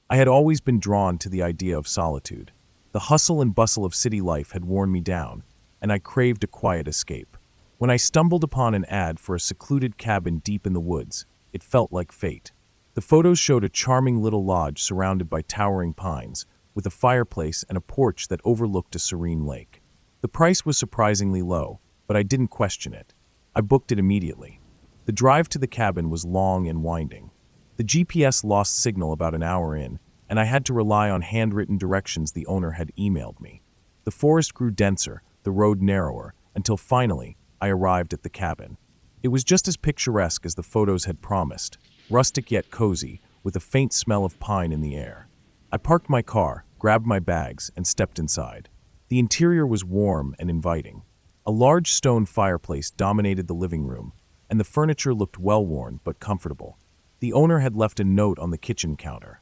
I had always been drawn to the idea of solitude. The hustle and bustle of city life had worn me down, and I craved a quiet escape. When I stumbled upon an ad for a secluded cabin deep in the woods, it felt like fate. The photos showed a charming little lodge surrounded by towering pines, with a fireplace and a porch that overlooked a serene lake. The price was surprisingly low, but I didn't question it. I booked it immediately. The drive to the cabin was long and winding. The GPS lost signal about an hour in, and I had to rely on handwritten directions the owner had emailed me. The forest grew denser, the road narrower, until finally, I arrived at the cabin. It was just as picturesque as the photos had promised, rustic yet cozy, with a faint smell of pine in the air. I parked my car, grabbed my bags, and stepped inside. The interior was warm and inviting. A large stone fireplace dominated the living room, and the furniture looked well-worn but comfortable. The owner had left a note on the kitchen counter.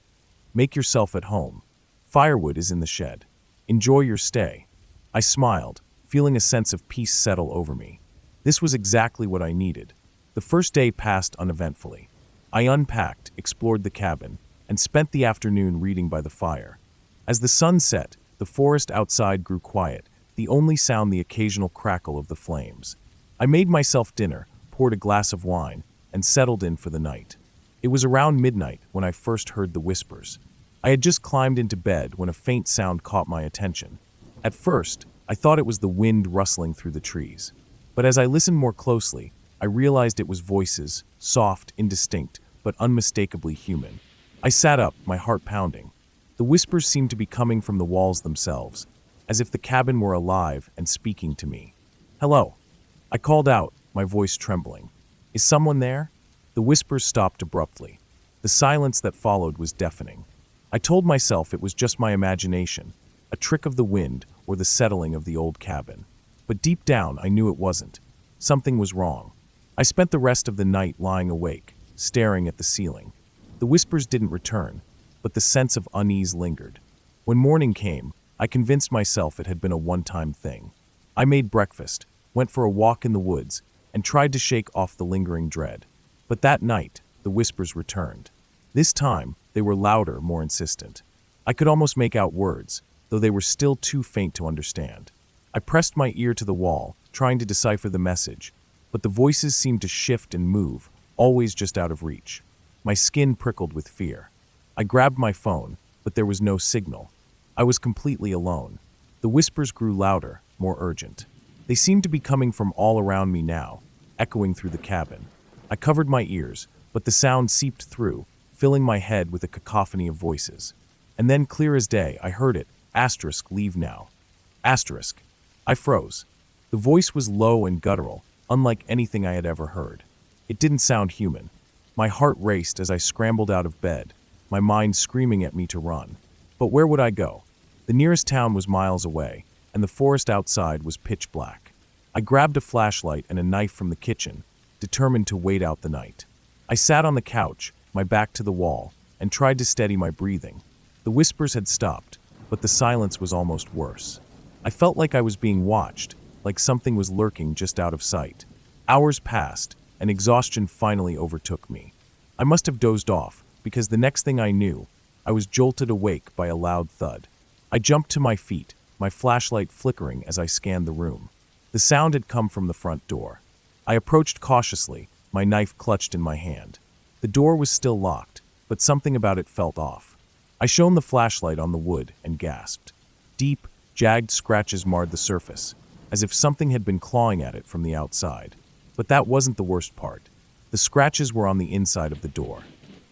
"Make yourself at home. Firewood is in the shed. Enjoy your stay." I smiled, feeling a sense of peace settle over me. This was exactly what I needed. The first day passed uneventfully. I unpacked, explored the cabin, and spent the afternoon reading by the fire. As the sun set, the forest outside grew quiet, the only sound the occasional crackle of the flames. I made myself dinner, poured a glass of wine, and settled in for the night. It was around midnight when I first heard the whispers. I had just climbed into bed when a faint sound caught my attention. At first, I thought it was the wind rustling through the trees. But as I listened more closely, I realized it was voices, soft, indistinct, but unmistakably human. I sat up, my heart pounding. The whispers seemed to be coming from the walls themselves, as if the cabin were alive and speaking to me. "Hello." I called out, my voice trembling. "Is someone there?" The whispers stopped abruptly. The silence that followed was deafening. I told myself it was just my imagination, a trick of the wind or the settling of the old cabin. But deep down, I knew it wasn't. Something was wrong. I spent the rest of the night lying awake, staring at the ceiling. The whispers didn't return, but the sense of unease lingered. When morning came, I convinced myself it had been a one-time thing. I made breakfast, went for a walk in the woods, and tried to shake off the lingering dread. But that night, the whispers returned. This time, they were louder, more insistent. I could almost make out words, though they were still too faint to understand. I pressed my ear to the wall, trying to decipher the message, but the voices seemed to shift and move, always just out of reach. My skin prickled with fear. I grabbed my phone, but there was no signal. I was completely alone. The whispers grew louder, more urgent. They seemed to be coming from all around me now, echoing through the cabin. I covered my ears, but the sound seeped through, filling my head with a cacophony of voices. And then, clear as day, I heard it, *, leave now. *. I froze. The voice was low and guttural, unlike anything I had ever heard. It didn't sound human. My heart raced as I scrambled out of bed, my mind screaming at me to run. But where would I go? The nearest town was miles away, and the forest outside was pitch black. I grabbed a flashlight and a knife from the kitchen, determined to wait out the night. I sat on the couch, my back to the wall, and tried to steady my breathing. The whispers had stopped, but the silence was almost worse. I felt like I was being watched, like something was lurking just out of sight. Hours passed, and exhaustion finally overtook me. I must have dozed off, because the next thing I knew, I was jolted awake by a loud thud. I jumped to my feet, my flashlight flickering as I scanned the room. The sound had come from the front door. I approached cautiously, my knife clutched in my hand. The door was still locked, but something about it felt off. I shone the flashlight on the wood and gasped. Deep, jagged scratches marred the surface, as if something had been clawing at it from the outside. But that wasn't the worst part. The scratches were on the inside of the door.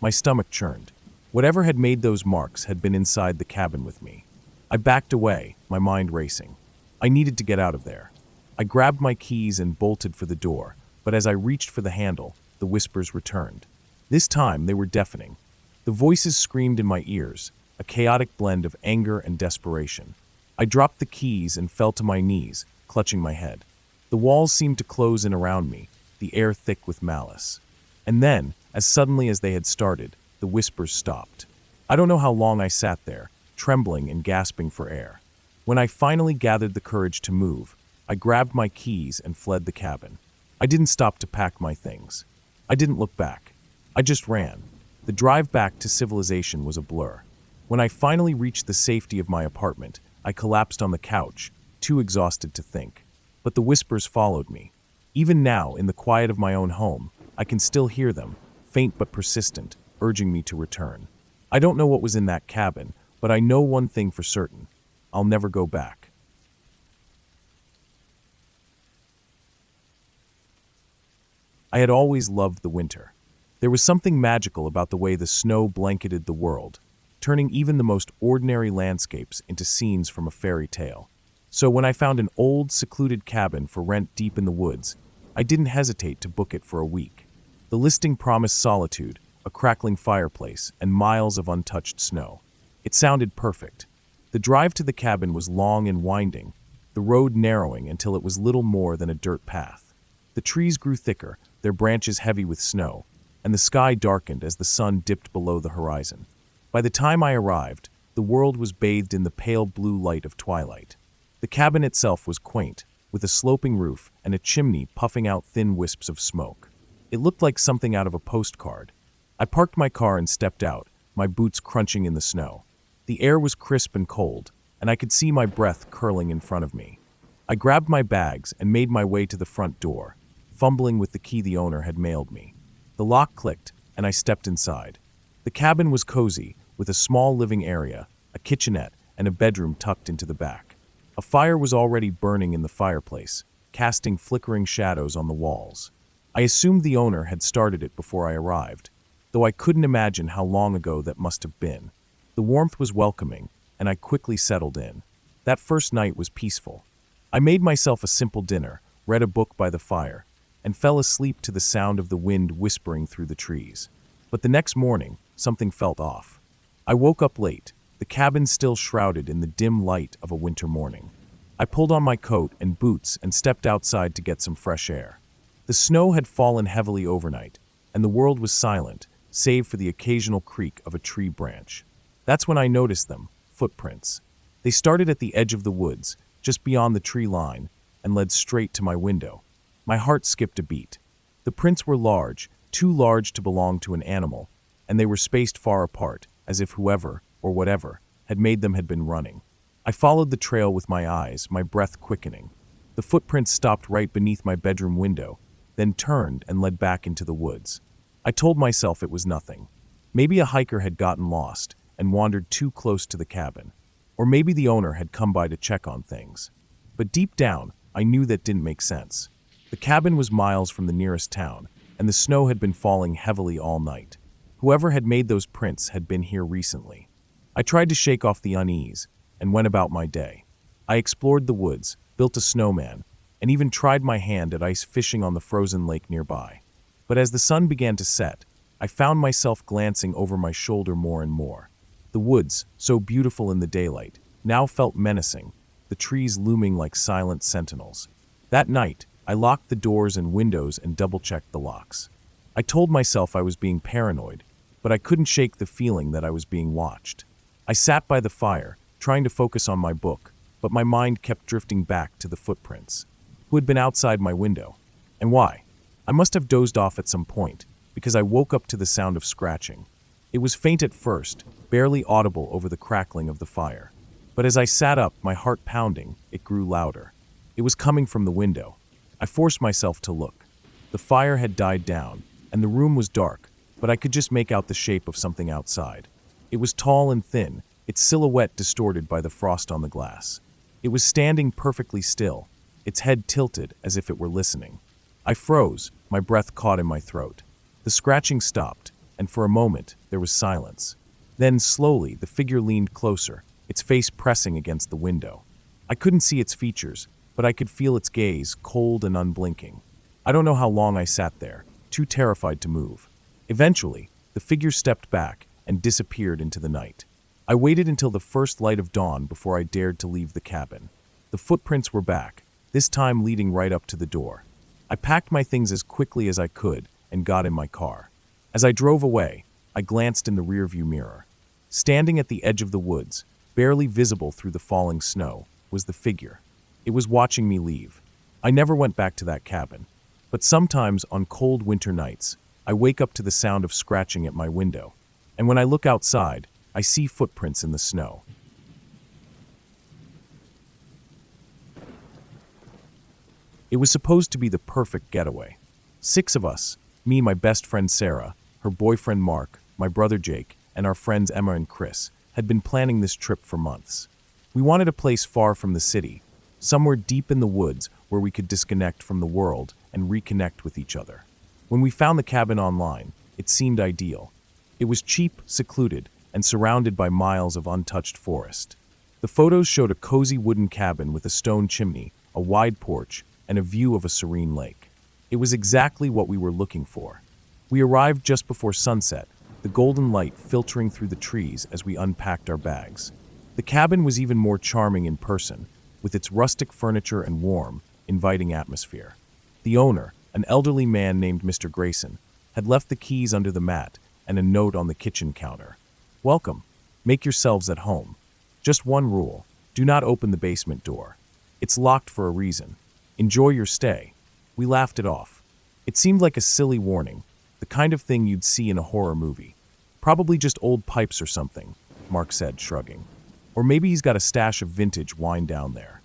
My stomach churned. Whatever had made those marks had been inside the cabin with me. I backed away, my mind racing. I needed to get out of there. I grabbed my keys and bolted for the door, but as I reached for the handle, the whispers returned. This time, they were deafening. The voices screamed in my ears, a chaotic blend of anger and desperation. I dropped the keys and fell to my knees, clutching my head. The walls seemed to close in around me, the air thick with malice. And then, as suddenly as they had started, the whispers stopped. I don't know how long I sat there, trembling and gasping for air. When I finally gathered the courage to move, I grabbed my keys and fled the cabin. I didn't stop to pack my things. I didn't look back. I just ran. The drive back to civilization was a blur. When I finally reached the safety of my apartment, I collapsed on the couch, too exhausted to think. But the whispers followed me. Even now, in the quiet of my own home, I can still hear them, faint but persistent, urging me to return. I don't know what was in that cabin, but I know one thing for certain. I'll never go back. I had always loved the winter. There was something magical about the way the snow blanketed the world, turning even the most ordinary landscapes into scenes from a fairy tale. So when I found an old, secluded cabin for rent deep in the woods, I didn't hesitate to book it for a week. The listing promised solitude, a crackling fireplace, and miles of untouched snow. It sounded perfect. The drive to the cabin was long and winding, the road narrowing until it was little more than a dirt path. The trees grew thicker, their branches heavy with snow, and the sky darkened as the sun dipped below the horizon. By the time I arrived, the world was bathed in the pale blue light of twilight. The cabin itself was quaint, with a sloping roof and a chimney puffing out thin wisps of smoke. It looked like something out of a postcard. I parked my car and stepped out, my boots crunching in the snow. The air was crisp and cold, and I could see my breath curling in front of me. I grabbed my bags and made my way to the front door, fumbling with the key the owner had mailed me. The lock clicked, and I stepped inside. The cabin was cozy, with a small living area, a kitchenette, and a bedroom tucked into the back. A fire was already burning in the fireplace, casting flickering shadows on the walls. I assumed the owner had started it before I arrived, though I couldn't imagine how long ago that must have been. The warmth was welcoming, and I quickly settled in. That first night was peaceful. I made myself a simple dinner, read a book by the fire, and fell asleep to the sound of the wind whispering through the trees. But the next morning, something felt off. I woke up late, the cabin still shrouded in the dim light of a winter morning. I pulled on my coat and boots and stepped outside to get some fresh air. The snow had fallen heavily overnight, and the world was silent, save for the occasional creak of a tree branch. That's when I noticed them, footprints. They started at the edge of the woods, just beyond the tree line, and led straight to my window. My heart skipped a beat. The prints were large, too large to belong to an animal, and they were spaced far apart, as if whoever, or whatever, had made them had been running. I followed the trail with my eyes, my breath quickening. The footprints stopped right beneath my bedroom window, then turned and led back into the woods. I told myself it was nothing. Maybe a hiker had gotten lost and wandered too close to the cabin. Or maybe the owner had come by to check on things. But deep down, I knew that didn't make sense. The cabin was miles from the nearest town, and the snow had been falling heavily all night. Whoever had made those prints had been here recently. I tried to shake off the unease and went about my day. I explored the woods, built a snowman, and even tried my hand at ice fishing on the frozen lake nearby. But as the sun began to set, I found myself glancing over my shoulder more and more. The woods, so beautiful in the daylight, now felt menacing, the trees looming like silent sentinels. That night, I locked the doors and windows and double-checked the locks. I told myself I was being paranoid, but I couldn't shake the feeling that I was being watched. I sat by the fire, trying to focus on my book, but my mind kept drifting back to the footprints. Who had been outside my window? And why? I must have dozed off at some point, because I woke up to the sound of scratching. It was faint at first, barely audible over the crackling of the fire. But as I sat up, my heart pounding, it grew louder. It was coming from the window. I forced myself to look. The fire had died down, and the room was dark, but I could just make out the shape of something outside. It was tall and thin, its silhouette distorted by the frost on the glass. It was standing perfectly still, its head tilted as if it were listening. I froze, my breath caught in my throat. The scratching stopped, and for a moment, there was silence. Then, slowly, the figure leaned closer, its face pressing against the window. I couldn't see its features, but I could feel its gaze, cold and unblinking. I don't know how long I sat there, too terrified to move. Eventually, the figure stepped back and disappeared into the night. I waited until the first light of dawn before I dared to leave the cabin. The footprints were back, this time leading right up to the door. I packed my things as quickly as I could and got in my car. As I drove away, I glanced in the rearview mirror. Standing at the edge of the woods, barely visible through the falling snow, was the figure. It was watching me leave. I never went back to that cabin. But sometimes, on cold winter nights, I wake up to the sound of scratching at my window. And when I look outside, I see footprints in the snow. It was supposed to be the perfect getaway. 6 of us, me, my best friend Sarah, her boyfriend Mark, my brother Jake, and our friends Emma and Chris, had been planning this trip for months. We wanted a place far from the city, somewhere deep in the woods where we could disconnect from the world and reconnect with each other. When we found the cabin online, it seemed ideal. It was cheap, secluded, and surrounded by miles of untouched forest. The photos showed a cozy wooden cabin with a stone chimney, a wide porch, and a view of a serene lake. It was exactly what we were looking for. We arrived just before sunset, the golden light filtering through the trees as we unpacked our bags. The cabin was even more charming in person, with its rustic furniture and warm, inviting atmosphere. The owner, an elderly man named Mr. Grayson, had left the keys under the mat and a note on the kitchen counter. "Welcome. Make yourselves at home. Just one rule: do not open the basement door. It's locked for a reason. Enjoy your stay." We laughed it off. It seemed like a silly warning, the kind of thing you'd see in a horror movie. "Probably just old pipes or something," Mark said, shrugging. "Or maybe he's got a stash of vintage wine down there."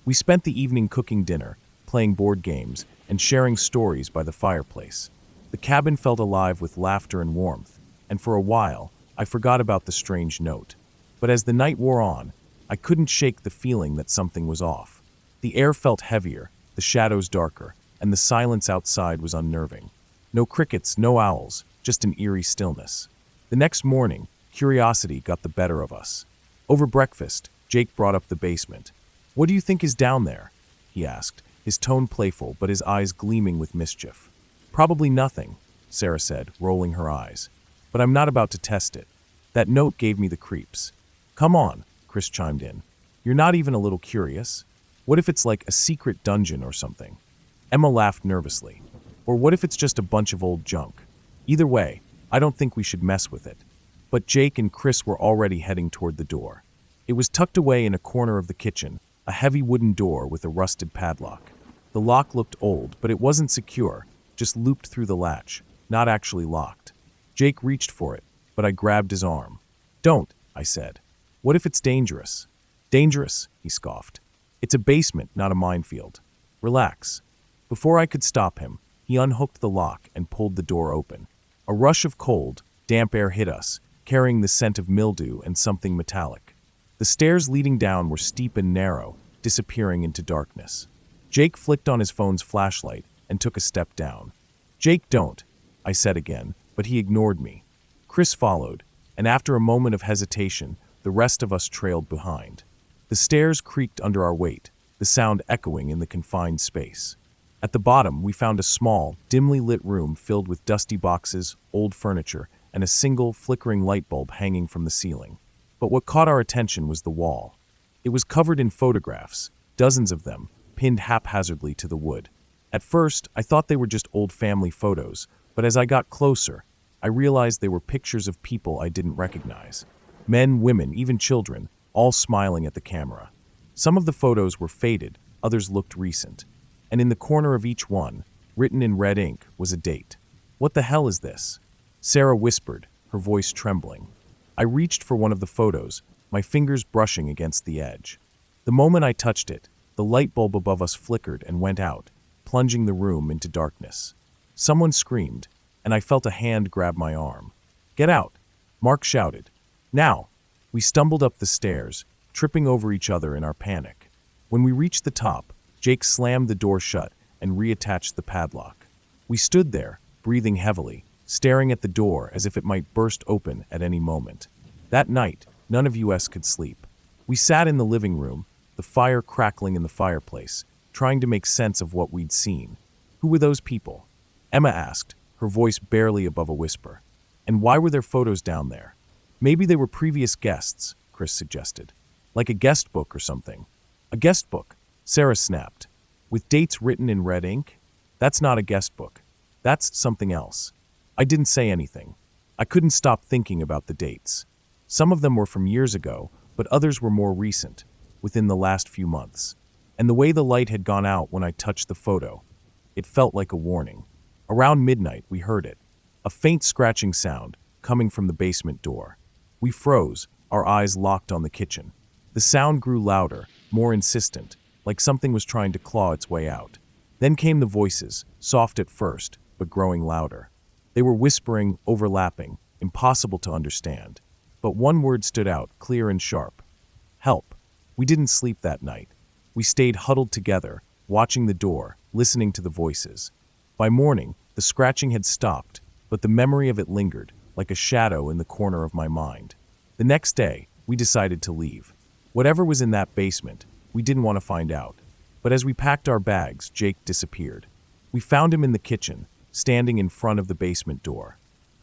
We spent the evening cooking dinner, playing board games, and sharing stories by the fireplace. The cabin felt alive with laughter and warmth, and for a while, I forgot about the strange note. But as the night wore on, I couldn't shake the feeling that something was off. The air felt heavier, the shadows darker, and the silence outside was unnerving. No crickets, no owls, just an eerie stillness. The next morning, curiosity got the better of us. Over breakfast, Jake brought up the basement. "What do you think is down there?" he asked, his tone playful but his eyes gleaming with mischief. "Probably nothing," Sarah said, rolling her eyes. "But I'm not about to test it. That note gave me the creeps." "Come on," Chris chimed in. "You're not even a little curious? What if it's like a secret dungeon or something?" Emma laughed nervously. "Or what if it's just a bunch of old junk? Either way, I don't think we should mess with it." But Jake and Chris were already heading toward the door. It was tucked away in a corner of the kitchen, a heavy wooden door with a rusted padlock. The lock looked old, but it wasn't secure, just looped through the latch, not actually locked. Jake reached for it, but I grabbed his arm. "Don't," I said. "What if it's dangerous?" "Dangerous," he scoffed. "It's a basement, not a minefield. Relax." Before I could stop him, he unhooked the lock and pulled the door open. A rush of cold, damp air hit us, carrying the scent of mildew and something metallic. The stairs leading down were steep and narrow, disappearing into darkness. Jake flicked on his phone's flashlight and took a step down. "Jake, don't," I said again, but he ignored me. Chris followed, and after a moment of hesitation, the rest of us trailed behind. The stairs creaked under our weight, the sound echoing in the confined space. At the bottom, we found a small, dimly lit room filled with dusty boxes, old furniture, and a single, flickering light bulb hanging from the ceiling. But what caught our attention was the wall. It was covered in photographs, dozens of them, pinned haphazardly to the wood. At first, I thought they were just old family photos, but as I got closer, I realized they were pictures of people I didn't recognize. Men, women, even children, all smiling at the camera. Some of the photos were faded, others looked recent. And in the corner of each one, written in red ink, was a date. "What the hell is this?" Sarah whispered, her voice trembling. I reached for one of the photos, my fingers brushing against the edge. The moment I touched it, the light bulb above us flickered and went out, plunging the room into darkness. Someone screamed, and I felt a hand grab my arm. "Get out!" Mark shouted. "Now!" We stumbled up the stairs, tripping over each other in our panic. When we reached the top, Jake slammed the door shut and reattached the padlock. We stood there, breathing heavily, staring at the door as if it might burst open at any moment. That night, none of us could sleep. We sat in the living room, the fire crackling in the fireplace, trying to make sense of what we'd seen. "Who were those people?" Emma asked, her voice barely above a whisper. "And why were there photos down there?" "Maybe they were previous guests," Chris suggested. "Like a guest book or something." "A guest book?" Sarah snapped. "With dates written in red ink? That's not a guest book. That's something else." I didn't say anything. I couldn't stop thinking about the dates. Some of them were from years ago, but others were more recent, within the last few months. And the way the light had gone out when I touched the photo, it felt like a warning. Around midnight, we heard it. A faint scratching sound, coming from the basement door. We froze, our eyes locked on the kitchen. The sound grew louder, more insistent, like something was trying to claw its way out. Then came the voices, soft at first, but growing louder. They were whispering, overlapping, impossible to understand. But one word stood out, clear and sharp. Help. We didn't sleep that night. We stayed huddled together, watching the door, listening to the voices. By morning, the scratching had stopped, but the memory of it lingered, like a shadow in the corner of my mind. The next day, we decided to leave. Whatever was in that basement, we didn't want to find out. But as we packed our bags, Jake disappeared. We found him in the kitchen, standing in front of the basement door.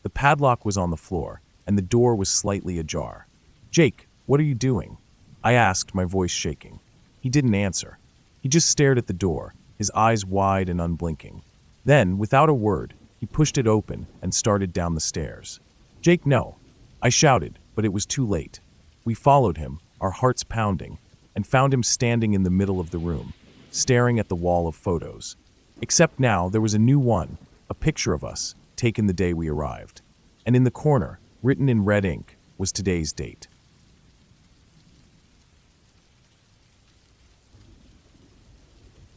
The padlock was on the floor, and the door was slightly ajar. "Jake, what are you doing?" I asked, my voice shaking. He didn't answer. He just stared at the door, his eyes wide and unblinking. Then, without a word, he pushed it open and started down the stairs. "Jake, no!" I shouted, but it was too late. We followed him, our hearts pounding, and found him standing in the middle of the room, staring at the wall of photos. Except now there was a new one, a picture of us, taken the day we arrived. And in the corner, written in red ink, was today's date.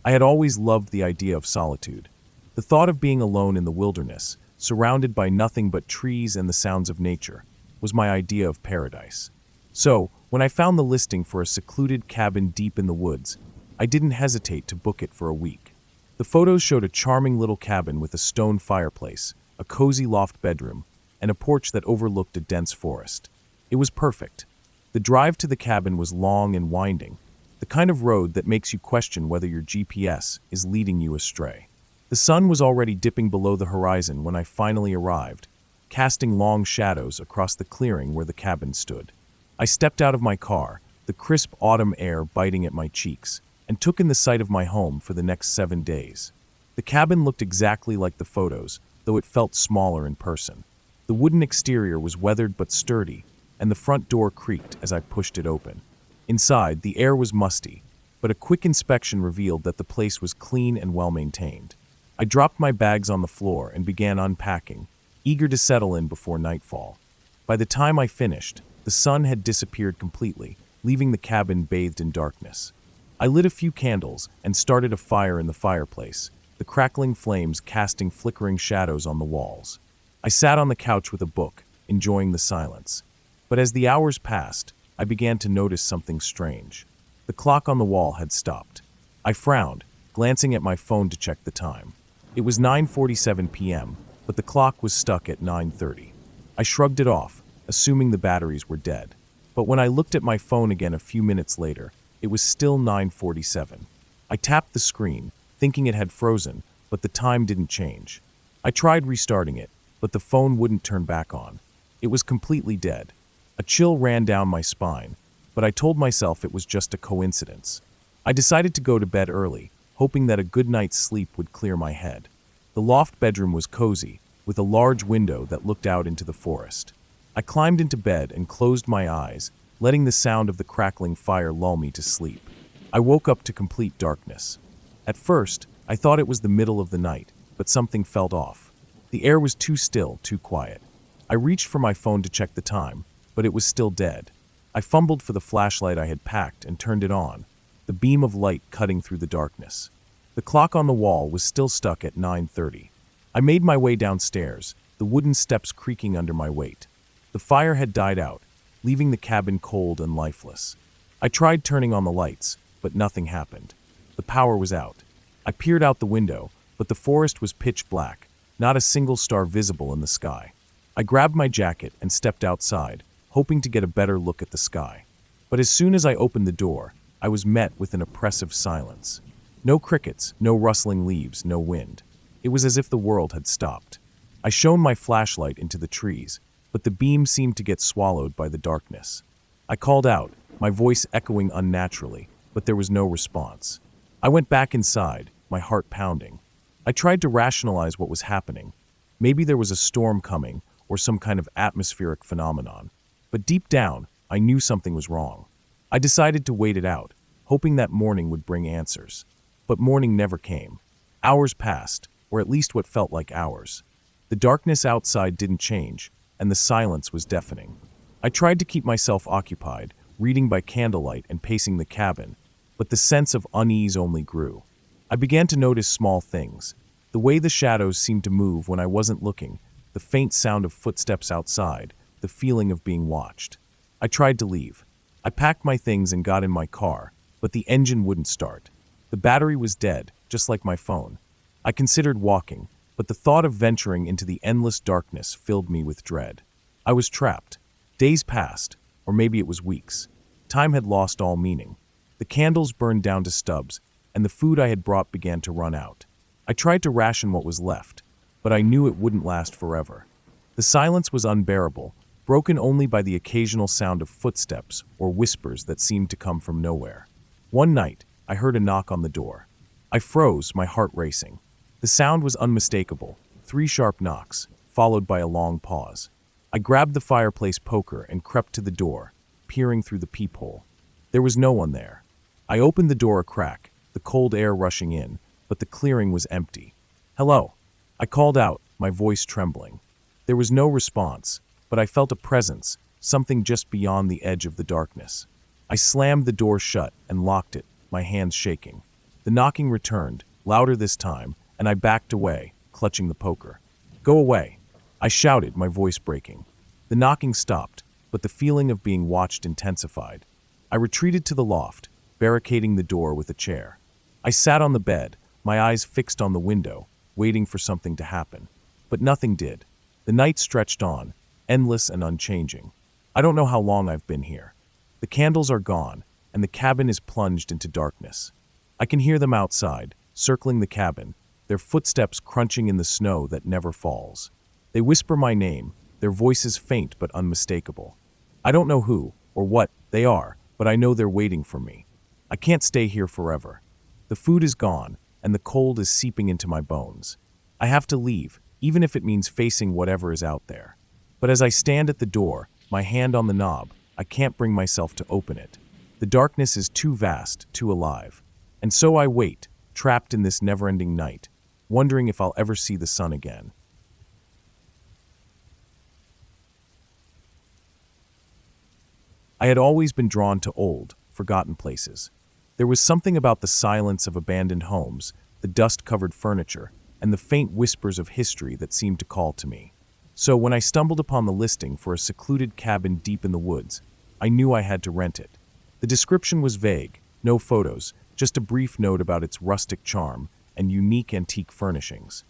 I had always loved the idea of solitude. The thought of being alone in the wilderness, surrounded by nothing but trees and the sounds of nature, was my idea of paradise. So, when I found the listing for a secluded cabin deep in the woods, I didn't hesitate to book it for a week. The photos showed a charming little cabin with a stone fireplace, a cozy loft bedroom, and a porch that overlooked a dense forest. It was perfect. The drive to the cabin was long and winding, the kind of road that makes you question whether your GPS is leading you astray. The sun was already dipping below the horizon when I finally arrived, casting long shadows across the clearing where the cabin stood. I stepped out of my car, the crisp autumn air biting at my cheeks, and took in the sight of my home for the next 7 days. The cabin looked exactly like the photos, though it felt smaller in person. The wooden exterior was weathered but sturdy, and the front door creaked as I pushed it open. Inside, the air was musty, but a quick inspection revealed that the place was clean and well-maintained. I dropped my bags on the floor and began unpacking, eager to settle in before nightfall. By the time I finished, the sun had disappeared completely, leaving the cabin bathed in darkness. I lit a few candles and started a fire in the fireplace, the crackling flames casting flickering shadows on the walls. I sat on the couch with a book, enjoying the silence. But as the hours passed, I began to notice something strange. The clock on the wall had stopped. I frowned, glancing at my phone to check the time. It was 9:47 p.m., but the clock was stuck at 9:30. I shrugged it off, assuming the batteries were dead. But when I looked at my phone again a few minutes later, it was still 9:47. I tapped the screen, thinking it had frozen, but the time didn't change. I tried restarting it, but the phone wouldn't turn back on. It was completely dead. A chill ran down my spine, but I told myself it was just a coincidence. I decided to go to bed early, hoping that a good night's sleep would clear my head. The loft bedroom was cozy, with a large window that looked out into the forest. I climbed into bed and closed my eyes, letting the sound of the crackling fire lull me to sleep. I woke up to complete darkness. At first, I thought it was the middle of the night, but something felt off. The air was too still, too quiet. I reached for my phone to check the time, but it was still dead. I fumbled for the flashlight I had packed and turned it on, the beam of light cutting through the darkness. The clock on the wall was still stuck at 9:30. I made my way downstairs, the wooden steps creaking under my weight. The fire had died out, leaving the cabin cold and lifeless. I tried turning on the lights, but nothing happened. The power was out. I peered out the window, but the forest was pitch black, not a single star visible in the sky. I grabbed my jacket and stepped outside, hoping to get a better look at the sky. But as soon as I opened the door, I was met with an oppressive silence. No crickets, no rustling leaves, no wind. It was as if the world had stopped. I shone my flashlight into the trees, but the beam seemed to get swallowed by the darkness. I called out, my voice echoing unnaturally, but there was no response. I went back inside, my heart pounding. I tried to rationalize what was happening. Maybe there was a storm coming, or some kind of atmospheric phenomenon. But deep down, I knew something was wrong. I decided to wait it out, hoping that morning would bring answers. But morning never came. Hours passed, or at least what felt like hours. The darkness outside didn't change, and the silence was deafening. I tried to keep myself occupied, reading by candlelight and pacing the cabin, but the sense of unease only grew. I began to notice small things. The way the shadows seemed to move when I wasn't looking, the faint sound of footsteps outside, the feeling of being watched. I tried to leave. I packed my things and got in my car, but the engine wouldn't start. The battery was dead, just like my phone. I considered walking, but the thought of venturing into the endless darkness filled me with dread. I was trapped. Days passed, or maybe it was weeks. Time had lost all meaning. The candles burned down to stubs, and the food I had brought began to run out. I tried to ration what was left, but I knew it wouldn't last forever. The silence was unbearable, broken only by the occasional sound of footsteps or whispers that seemed to come from nowhere. One night, I heard a knock on the door. I froze, my heart racing. The sound was unmistakable, 3 sharp knocks, followed by a long pause. I grabbed the fireplace poker and crept to the door, peering through the peephole. There was no one there. I opened the door a crack, the cold air rushing in, but the clearing was empty. "Hello," I called out, my voice trembling. There was no response, but I felt a presence, something just beyond the edge of the darkness. I slammed the door shut and locked it, my hands shaking. The knocking returned, louder this time, and I backed away, clutching the poker. "Go away," I shouted, my voice breaking. The knocking stopped, but the feeling of being watched intensified. I retreated to the loft, barricading the door with a chair. I sat on the bed, my eyes fixed on the window, waiting for something to happen. But nothing did. The night stretched on, endless and unchanging. I don't know how long I've been here. The candles are gone, and the cabin is plunged into darkness. I can hear them outside, circling the cabin, their footsteps crunching in the snow that never falls. They whisper my name, their voices faint but unmistakable. I don't know who or what they are, but I know they're waiting for me. I can't stay here forever. The food is gone, and the cold is seeping into my bones. I have to leave, even if it means facing whatever is out there. But as I stand at the door, my hand on the knob, I can't bring myself to open it. The darkness is too vast, too alive. And so I wait, trapped in this never-ending night, wondering if I'll ever see the sun again. I had always been drawn to old, forgotten places. There was something about the silence of abandoned homes, the dust-covered furniture, and the faint whispers of history that seemed to call to me. So when I stumbled upon the listing for a secluded cabin deep in the woods, I knew I had to rent it. The description was vague, no photos, just a brief note about its rustic charm and unique antique furnishings.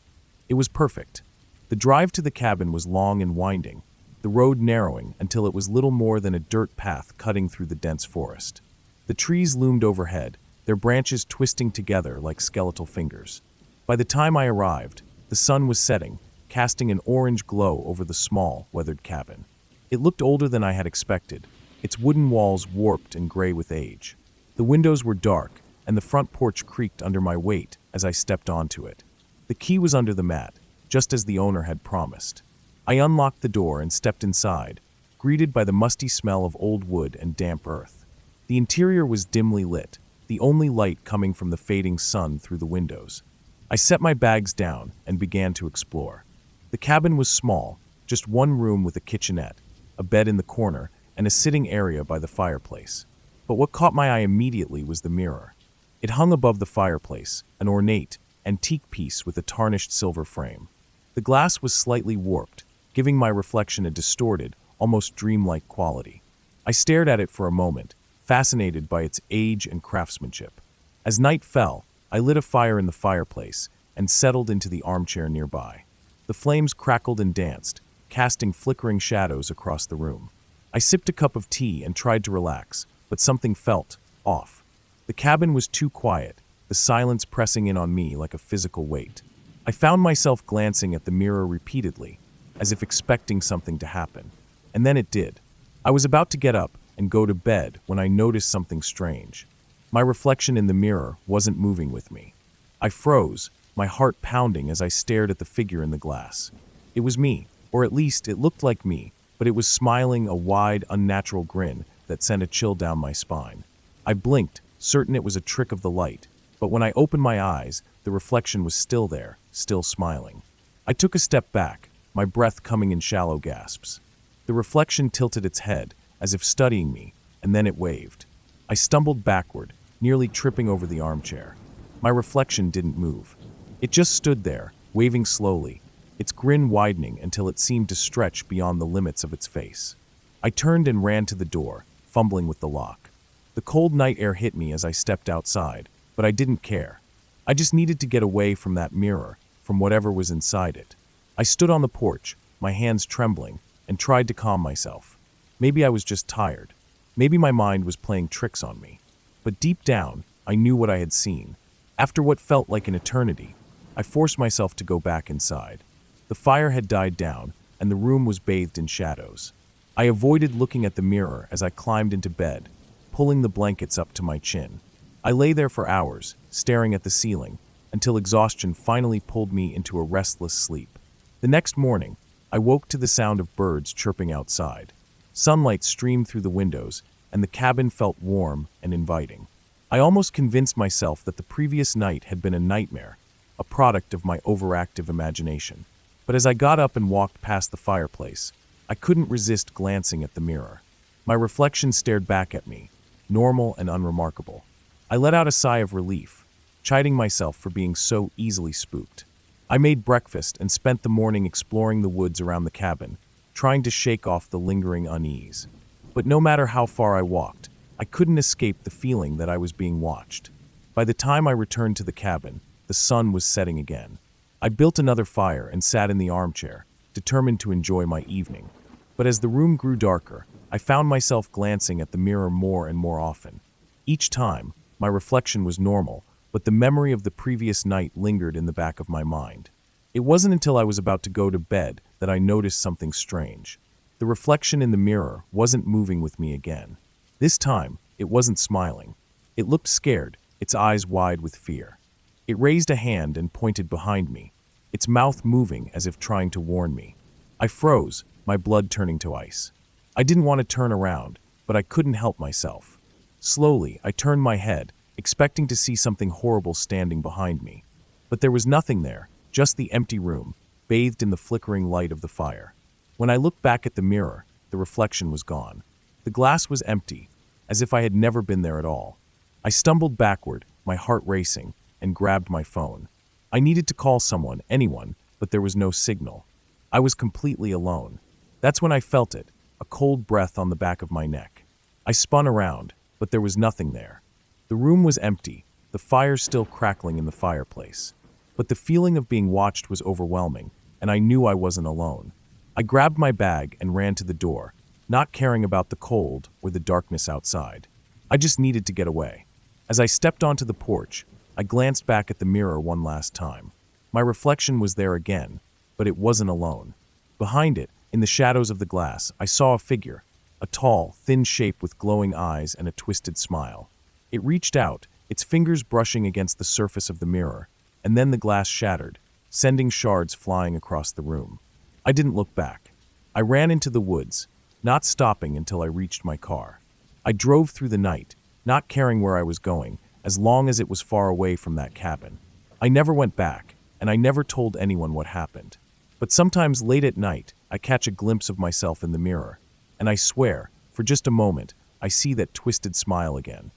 It was perfect. The drive to the cabin was long and winding, the road narrowing until it was little more than a dirt path cutting through the dense forest. The trees loomed overhead, their branches twisting together like skeletal fingers. By the time I arrived, the sun was setting, casting an orange glow over the small, weathered cabin. It looked older than I had expected, its wooden walls warped and gray with age. The windows were dark, and the front porch creaked under my weight as I stepped onto it. The key was under the mat, just as the owner had promised. I unlocked the door and stepped inside, greeted by the musty smell of old wood and damp earth. The interior was dimly lit, the only light coming from the fading sun through the windows. I set my bags down and began to explore. The cabin was small, just one room with a kitchenette, a bed in the corner, and a sitting area by the fireplace. But what caught my eye immediately was the mirror. It hung above the fireplace, an ornate, antique piece with a tarnished silver frame. The glass was slightly warped, giving my reflection a distorted, almost dreamlike quality. I stared at it for a moment, fascinated by its age and craftsmanship. As night fell, I lit a fire in the fireplace and settled into the armchair nearby. The flames crackled and danced, casting flickering shadows across the room. I sipped a cup of tea and tried to relax, but something felt off. The cabin was too quiet, the silence pressing in on me like a physical weight. I found myself glancing at the mirror repeatedly, as if expecting something to happen. And then it did. I was about to get up and go to bed when I noticed something strange. My reflection in the mirror wasn't moving with me. I froze, my heart pounding as I stared at the figure in the glass. It was me, or at least it looked like me, but it was smiling a wide, unnatural grin that sent a chill down my spine. I blinked, certain it was a trick of the light, but when I opened my eyes, the reflection was still there, still smiling. I took a step back, my breath coming in shallow gasps. The reflection tilted its head, as if studying me, and then it waved. I stumbled backward, nearly tripping over the armchair. My reflection didn't move. It just stood there, waving slowly, its grin widening until it seemed to stretch beyond the limits of its face. I turned and ran to the door, fumbling with the lock. The cold night air hit me as I stepped outside, but I didn't care. I just needed to get away from that mirror, from whatever was inside it. I stood on the porch, my hands trembling, and tried to calm myself. Maybe I was just tired. Maybe my mind was playing tricks on me. But deep down, I knew what I had seen. After what felt like an eternity, I forced myself to go back inside. The fire had died down, and the room was bathed in shadows. I avoided looking at the mirror as I climbed into bed, pulling the blankets up to my chin. I lay there for hours, staring at the ceiling, until exhaustion finally pulled me into a restless sleep. The next morning, I woke to the sound of birds chirping outside. Sunlight streamed through the windows, and the cabin felt warm and inviting. I almost convinced myself that the previous night had been a nightmare, a product of my overactive imagination. But as I got up and walked past the fireplace, I couldn't resist glancing at the mirror. My reflection stared back at me, normal and unremarkable. I let out a sigh of relief, chiding myself for being so easily spooked. I made breakfast and spent the morning exploring the woods around the cabin, trying to shake off the lingering unease. But no matter how far I walked, I couldn't escape the feeling that I was being watched. By the time I returned to the cabin, the sun was setting again. I built another fire and sat in the armchair, determined to enjoy my evening. But as the room grew darker, I found myself glancing at the mirror more and more often. Each time, my reflection was normal, but the memory of the previous night lingered in the back of my mind. It wasn't until I was about to go to bed that I noticed something strange. The reflection in the mirror wasn't moving with me again. This time, it wasn't smiling. It looked scared, its eyes wide with fear. It raised a hand and pointed behind me, its mouth moving as if trying to warn me. I froze, my blood turning to ice. I didn't want to turn around, but I couldn't help myself. Slowly, I turned my head, expecting to see something horrible standing behind me. But there was nothing there, just the empty room, bathed in the flickering light of the fire. When I looked back at the mirror, the reflection was gone. The glass was empty, as if I had never been there at all. I stumbled backward, my heart racing, and grabbed my phone. I needed to call someone, anyone, but there was no signal. I was completely alone. That's when I felt it, a cold breath on the back of my neck. I spun around, but there was nothing there. The room was empty, the fire still crackling in the fireplace. But the feeling of being watched was overwhelming, and I knew I wasn't alone. I grabbed my bag and ran to the door, not caring about the cold or the darkness outside. I just needed to get away. As I stepped onto the porch, I glanced back at the mirror one last time. My reflection was there again, but it wasn't alone. Behind it, in the shadows of the glass, I saw a figure, a tall, thin shape with glowing eyes and a twisted smile. It reached out, its fingers brushing against the surface of the mirror, and then the glass shattered, sending shards flying across the room. I didn't look back. I ran into the woods, not stopping until I reached my car. I drove through the night, not caring where I was going, as long as it was far away from that cabin. I never went back, and I never told anyone what happened. But sometimes late at night, I catch a glimpse of myself in the mirror, and I swear, for just a moment, I see that twisted smile again.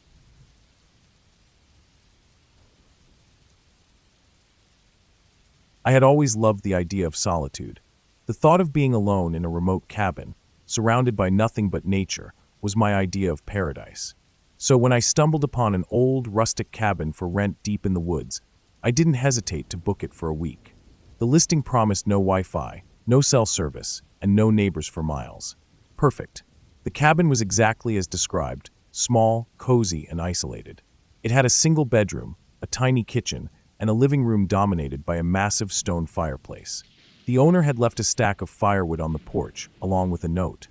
I had always loved the idea of solitude. The thought of being alone in a remote cabin, surrounded by nothing but nature, was my idea of paradise. So when I stumbled upon an old, rustic cabin for rent deep in the woods, I didn't hesitate to book it for a week. The listing promised no Wi-Fi, no cell service, and no neighbors for miles. Perfect. The cabin was exactly as described, small, cozy, and isolated. It had a single bedroom, a tiny kitchen, and a living room dominated by a massive stone fireplace. The owner had left a stack of firewood on the porch, along with a note.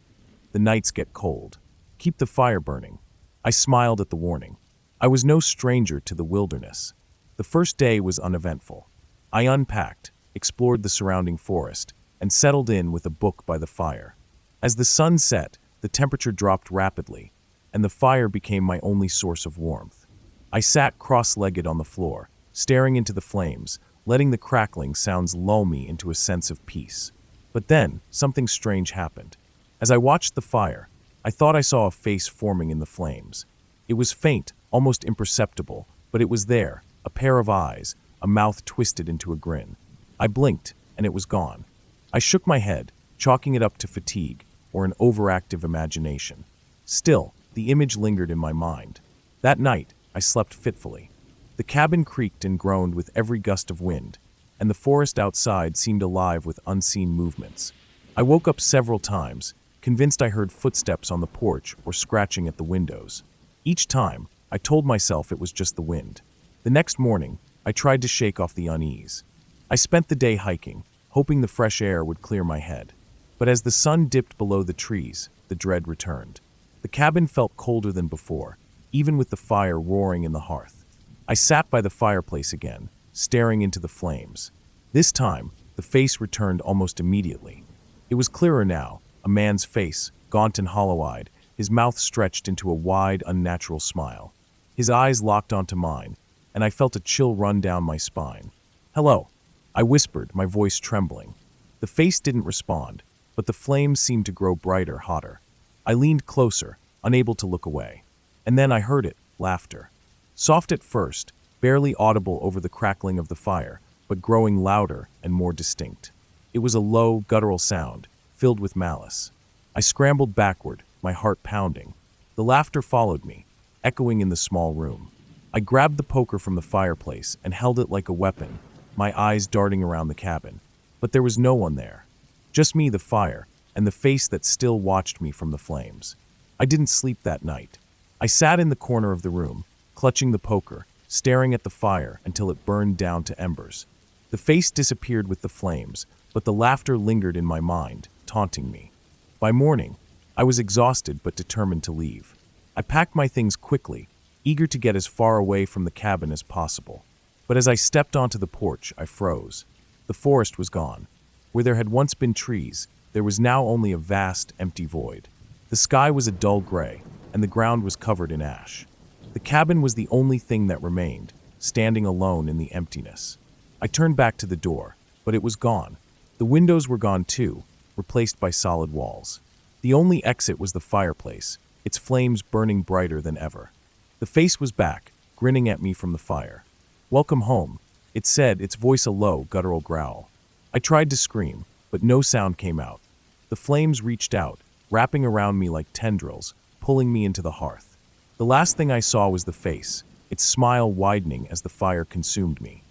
"The nights get cold. Keep the fire burning." I smiled at the warning. I was no stranger to the wilderness. The first day was uneventful. I unpacked, explored the surrounding forest, and settled in with a book by the fire. As the sun set, the temperature dropped rapidly, and the fire became my only source of warmth. I sat cross-legged on the floor, staring into the flames, letting the crackling sounds lull me into a sense of peace. But then, something strange happened. As I watched the fire, I thought I saw a face forming in the flames. It was faint, almost imperceptible, but it was there, a pair of eyes, a mouth twisted into a grin. I blinked, and it was gone. I shook my head, chalking it up to fatigue or an overactive imagination. Still, the image lingered in my mind. That night, I slept fitfully. The cabin creaked and groaned with every gust of wind, and the forest outside seemed alive with unseen movements. I woke up several times, convinced I heard footsteps on the porch or scratching at the windows. Each time, I told myself it was just the wind. The next morning, I tried to shake off the unease. I spent the day hiking, hoping the fresh air would clear my head. But as the sun dipped below the trees, the dread returned. The cabin felt colder than before, even with the fire roaring in the hearth. I sat by the fireplace again, staring into the flames. This time, the face returned almost immediately. It was clearer now, a man's face, gaunt and hollow-eyed, his mouth stretched into a wide, unnatural smile. His eyes locked onto mine, and I felt a chill run down my spine. "Hello," I whispered, my voice trembling. The face didn't respond, but the flames seemed to grow brighter, hotter. I leaned closer, unable to look away. And then I heard it, laughter. Soft at first, barely audible over the crackling of the fire, but growing louder and more distinct. It was a low, guttural sound, filled with malice. I scrambled backward, my heart pounding. The laughter followed me, echoing in the small room. I grabbed the poker from the fireplace and held it like a weapon, my eyes darting around the cabin. But there was no one there. Just me, the fire, and the face that still watched me from the flames. I didn't sleep that night. I sat in the corner of the room, clutching the poker, staring at the fire until it burned down to embers. The face disappeared with the flames, but the laughter lingered in my mind, taunting me. By morning, I was exhausted but determined to leave. I packed my things quickly, eager to get as far away from the cabin as possible. But as I stepped onto the porch, I froze. The forest was gone. Where there had once been trees, there was now only a vast, empty void. The sky was a dull gray, and the ground was covered in ash. The cabin was the only thing that remained, standing alone in the emptiness. I turned back to the door, but it was gone. The windows were gone too, replaced by solid walls. The only exit was the fireplace, its flames burning brighter than ever. The face was back, grinning at me from the fire. "Welcome home," it said, its voice a low, guttural growl. I tried to scream, but no sound came out. The flames reached out, wrapping around me like tendrils, pulling me into the hearth. The last thing I saw was the face, its smile widening as the fire consumed me.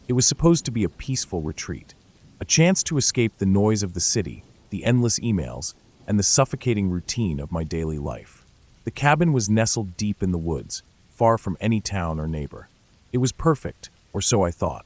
It was supposed to be a peaceful retreat, a chance to escape the noise of the city, the endless emails, and the suffocating routine of my daily life. The cabin was nestled deep in the woods, far from any town or neighbor. It was perfect, or so I thought.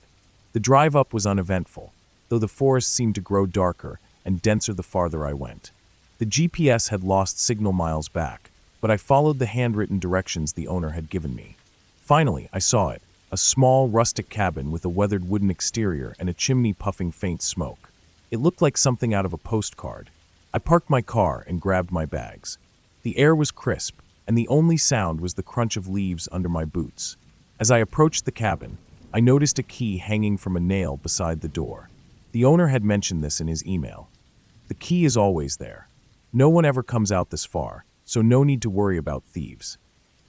The drive up was uneventful, though the forest seemed to grow darker and denser the farther I went. The GPS had lost signal miles back, but I followed the handwritten directions the owner had given me. Finally, I saw it, a small, rustic cabin with a weathered wooden exterior and a chimney puffing faint smoke. It looked like something out of a postcard. I parked my car and grabbed my bags. The air was crisp, and the only sound was the crunch of leaves under my boots. As I approached the cabin, I noticed a key hanging from a nail beside the door. The owner had mentioned this in his email. The key is always there. No one ever comes out this far, so no need to worry about thieves.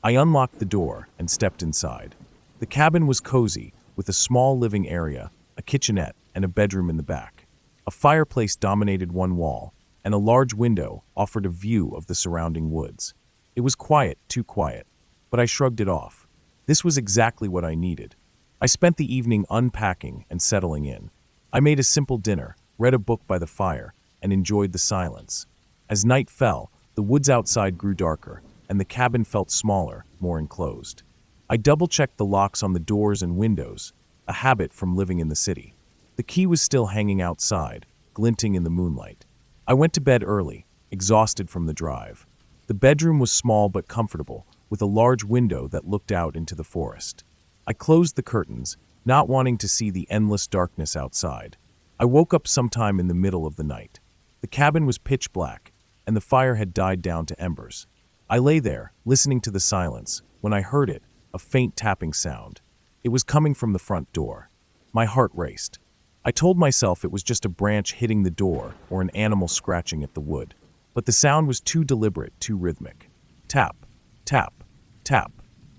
I unlocked the door and stepped inside. The cabin was cozy, with a small living area, a kitchenette, and a bedroom in the back. A fireplace dominated one wall, and a large window offered a view of the surrounding woods. It was quiet, too quiet, but I shrugged it off. This was exactly what I needed. I spent the evening unpacking and settling in. I made a simple dinner, read a book by the fire, and enjoyed the silence. As night fell, the woods outside grew darker, and the cabin felt smaller, more enclosed. I double-checked the locks on the doors and windows, a habit from living in the city. The key was still hanging outside, glinting in the moonlight. I went to bed early, exhausted from the drive. The bedroom was small but comfortable, with a large window that looked out into the forest. I closed the curtains, not wanting to see the endless darkness outside. I woke up sometime in the middle of the night. The cabin was pitch black, and the fire had died down to embers. I lay there, listening to the silence, when I heard it, a faint tapping sound. It was coming from the front door. My heart raced. I told myself it was just a branch hitting the door or an animal scratching at the wood. But the sound was too deliberate, too rhythmic. Tap, tap, tap.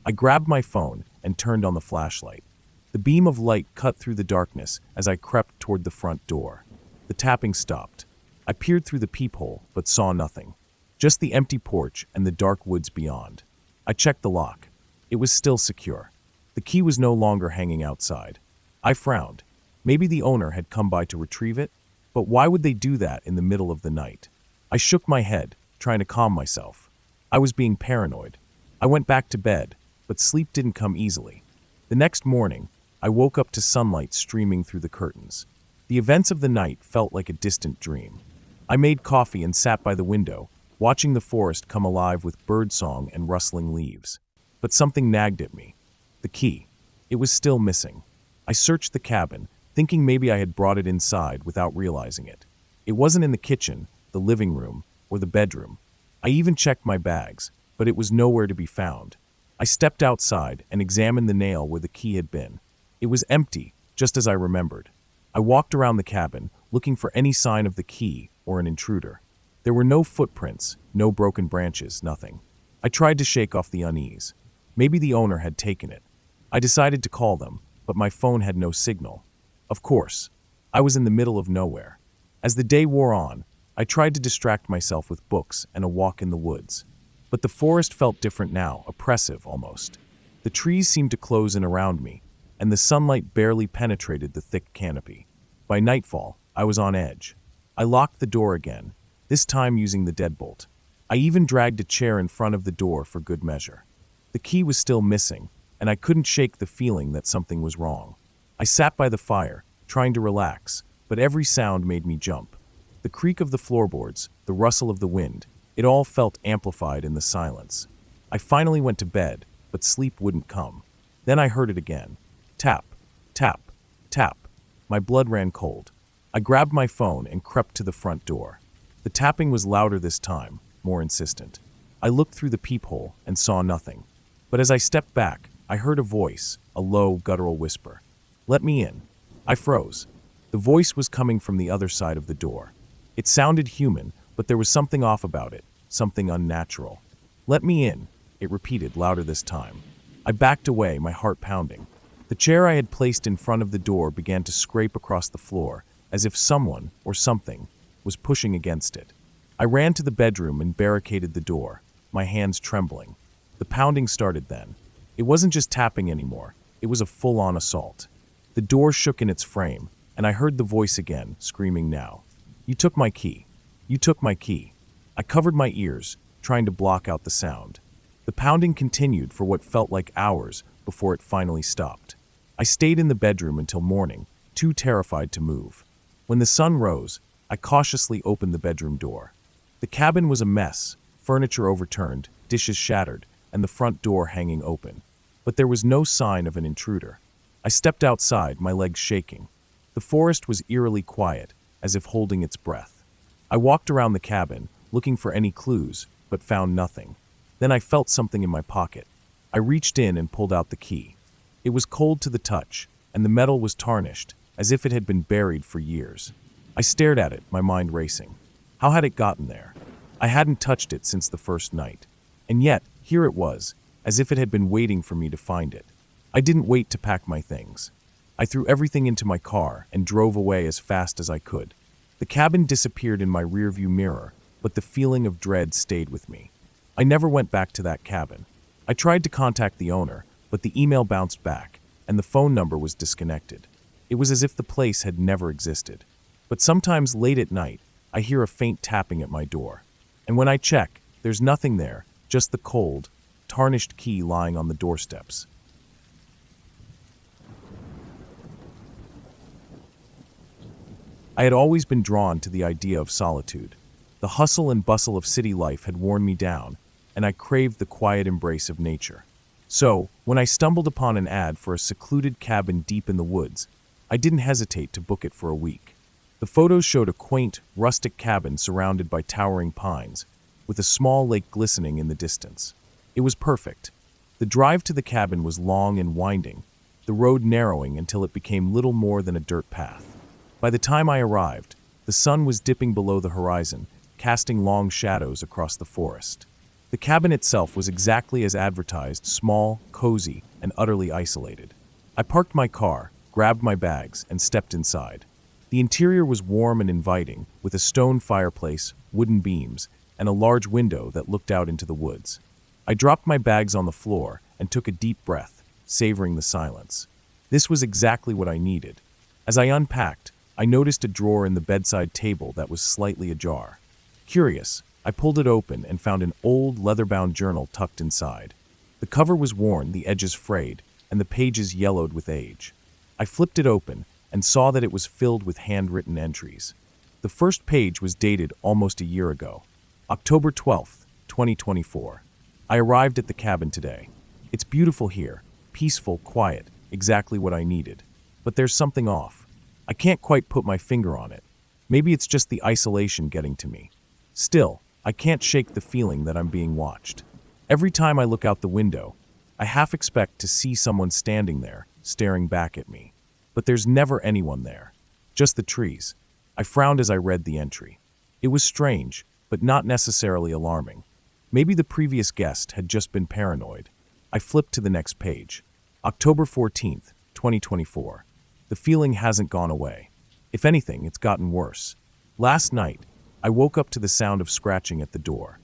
I grabbed my phone and turned on the flashlight. The beam of light cut through the darkness as I crept toward the front door. The tapping stopped. I peered through the peephole, but saw nothing. Just the empty porch and the dark woods beyond. I checked the lock. It was still secure. The key was no longer hanging outside. I frowned. Maybe the owner had come by to retrieve it? But why would they do that in the middle of the night? I shook my head, trying to calm myself. I was being paranoid. I went back to bed, but sleep didn't come easily. The next morning, I woke up to sunlight streaming through the curtains. The events of the night felt like a distant dream. I made coffee and sat by the window, watching the forest come alive with birdsong and rustling leaves. But something nagged at me. The key. It was still missing. I searched the cabin, thinking maybe I had brought it inside without realizing it. It wasn't in the kitchen, the living room, or the bedroom. I even checked my bags, but it was nowhere to be found. I stepped outside and examined the nail where the key had been. It was empty, just as I remembered. I walked around the cabin, looking for any sign of the key or an intruder. There were no footprints, no broken branches, nothing. I tried to shake off the unease. Maybe the owner had taken it. I decided to call them, but my phone had no signal. Of course, I was in the middle of nowhere. As the day wore on, I tried to distract myself with books and a walk in the woods. But the forest felt different now, oppressive almost. The trees seemed to close in around me, and the sunlight barely penetrated the thick canopy. By nightfall, I was on edge. I locked the door again, this time using the deadbolt. I even dragged a chair in front of the door for good measure. The key was still missing, and I couldn't shake the feeling that something was wrong. I sat by the fire, trying to relax, but every sound made me jump. The creak of the floorboards, the rustle of the wind, it all felt amplified in the silence. I finally went to bed, but sleep wouldn't come. Then I heard it again. Tap, tap, tap. My blood ran cold. I grabbed my phone and crept to the front door. The tapping was louder this time, more insistent. I looked through the peephole and saw nothing. But as I stepped back, I heard a voice, a low, guttural whisper. "Let me in." I froze. The voice was coming from the other side of the door. It sounded human, but there was something off about it, something unnatural. "Let me in," it repeated louder this time. I backed away, my heart pounding. The chair I had placed in front of the door began to scrape across the floor, as if someone, or something, was pushing against it. I ran to the bedroom and barricaded the door, my hands trembling. The pounding started then. It wasn't just tapping anymore, it was a full-on assault. The door shook in its frame, and I heard the voice again, screaming now. "You took my key. You took my key." I covered my ears, trying to block out the sound. The pounding continued for what felt like hours before it finally stopped. I stayed in the bedroom until morning, too terrified to move. When the sun rose, I cautiously opened the bedroom door. The cabin was a mess, furniture overturned, dishes shattered, and the front door hanging open. But there was no sign of an intruder. I stepped outside, my legs shaking. The forest was eerily quiet, as if holding its breath. I walked around the cabin, looking for any clues, but found nothing. Then I felt something in my pocket. I reached in and pulled out the key. It was cold to the touch, and the metal was tarnished, as if it had been buried for years. I stared at it, my mind racing. How had it gotten there? I hadn't touched it since the first night. And yet, here it was, as if it had been waiting for me to find it. I didn't wait to pack my things. I threw everything into my car and drove away as fast as I could. The cabin disappeared in my rearview mirror, but the feeling of dread stayed with me. I never went back to that cabin. I tried to contact the owner, but the email bounced back, and the phone number was disconnected. It was as if the place had never existed. But sometimes late at night, I hear a faint tapping at my door. And when I check, there's nothing there, just the cold, tarnished key lying on the doorsteps. I had always been drawn to the idea of solitude. The hustle and bustle of city life had worn me down, and I craved the quiet embrace of nature. So, when I stumbled upon an ad for a secluded cabin deep in the woods, I didn't hesitate to book it for a week. The photos showed a quaint, rustic cabin surrounded by towering pines, with a small lake glistening in the distance. It was perfect. The drive to the cabin was long and winding, the road narrowing until it became little more than a dirt path. By the time I arrived, the sun was dipping below the horizon, casting long shadows across the forest. The cabin itself was exactly as advertised, small, cozy, and utterly isolated. I parked my car, grabbed my bags, and stepped inside. The interior was warm and inviting, with a stone fireplace, wooden beams, and a large window that looked out into the woods. I dropped my bags on the floor and took a deep breath, savoring the silence. This was exactly what I needed. As I unpacked, I noticed a drawer in the bedside table that was slightly ajar. Curious, I pulled it open and found an old leather-bound journal tucked inside. The cover was worn, the edges frayed, and the pages yellowed with age. I flipped it open and saw that it was filled with handwritten entries. The first page was dated almost a year ago, October 12th, 2024. I arrived at the cabin today. It's beautiful here, peaceful, quiet, exactly what I needed. But there's something off. I can't quite put my finger on it. Maybe it's just the isolation getting to me. Still, I can't shake the feeling that I'm being watched. Every time I look out the window, I half expect to see someone standing there, staring back at me. But there's never anyone there. Just the trees. I frowned as I read the entry. It was strange, but not necessarily alarming. Maybe the previous guest had just been paranoid. I flipped to the next page. October 14th, 2024. The feeling hasn't gone away. If anything, it's gotten worse. Last night, I woke up to the sound of scratching at the door.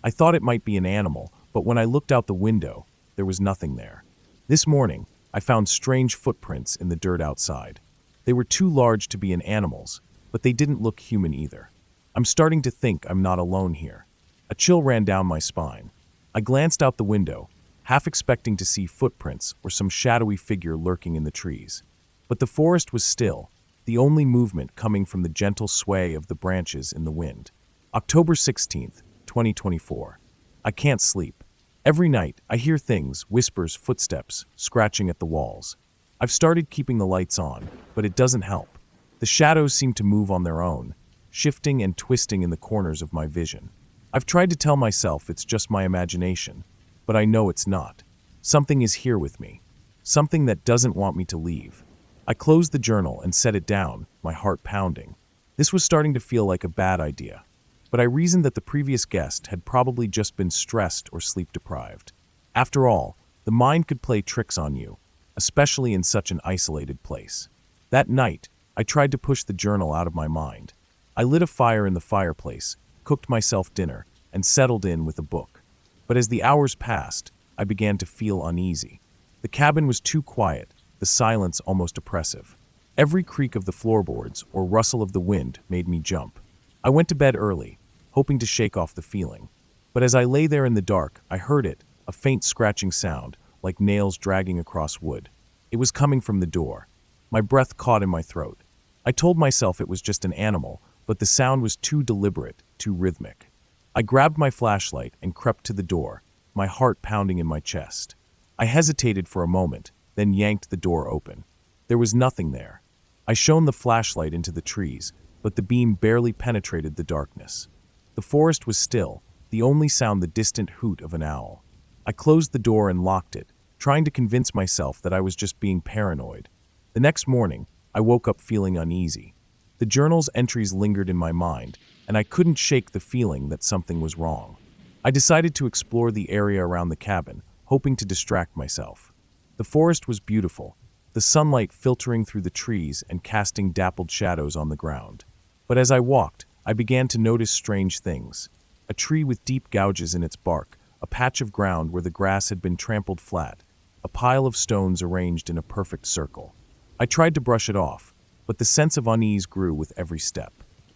I thought it might be an animal, but when I looked out the window, there was nothing there. This morning, I found strange footprints in the dirt outside. They were too large to be an animal's, but they didn't look human either. I'm starting to think I'm not alone here. A chill ran down my spine. I glanced out the window, half expecting to see footprints or some shadowy figure lurking in the trees. But the forest was still, the only movement coming from the gentle sway of the branches in the wind. October 16th, 2024. I can't sleep. Every night, I hear things, whispers, footsteps, scratching at the walls. I've started keeping the lights on, but it doesn't help. The shadows seem to move on their own, shifting and twisting in the corners of my vision. I've tried to tell myself it's just my imagination, but I know it's not. Something is here with me. Something that doesn't want me to leave. I closed the journal and set it down, my heart pounding. This was starting to feel like a bad idea, but I reasoned that the previous guest had probably just been stressed or sleep-deprived. After all, the mind could play tricks on you, especially in such an isolated place. That night, I tried to push the journal out of my mind. I lit a fire in the fireplace, cooked myself dinner, and settled in with a book. But as the hours passed, I began to feel uneasy. The cabin was too quiet, the silence almost oppressive. Every creak of the floorboards or rustle of the wind made me jump. I went to bed early, hoping to shake off the feeling. But as I lay there in the dark, I heard it, a faint scratching sound, like nails dragging across wood. It was coming from the door. My breath caught in my throat. I told myself it was just an animal, but the sound was too deliberate, too rhythmic. I grabbed my flashlight and crept to the door, my heart pounding in my chest. I hesitated for a moment, then yanked the door open. There was nothing there. I shone the flashlight into the trees, but the beam barely penetrated the darkness. The forest was still, the only sound the distant hoot of an owl. I closed the door and locked it, trying to convince myself that I was just being paranoid. The next morning, I woke up feeling uneasy. The journal's entries lingered in my mind, and I couldn't shake the feeling that something was wrong. I decided to explore the area around the cabin, hoping to distract myself. The forest was beautiful, the sunlight filtering through the trees and casting dappled shadows on the ground. But as I walked, I began to notice strange things. A tree with deep gouges in its bark, a patch of ground where the grass had been trampled flat, a pile of stones arranged in a perfect circle. I tried to brush it off, but the sense of unease grew with every step.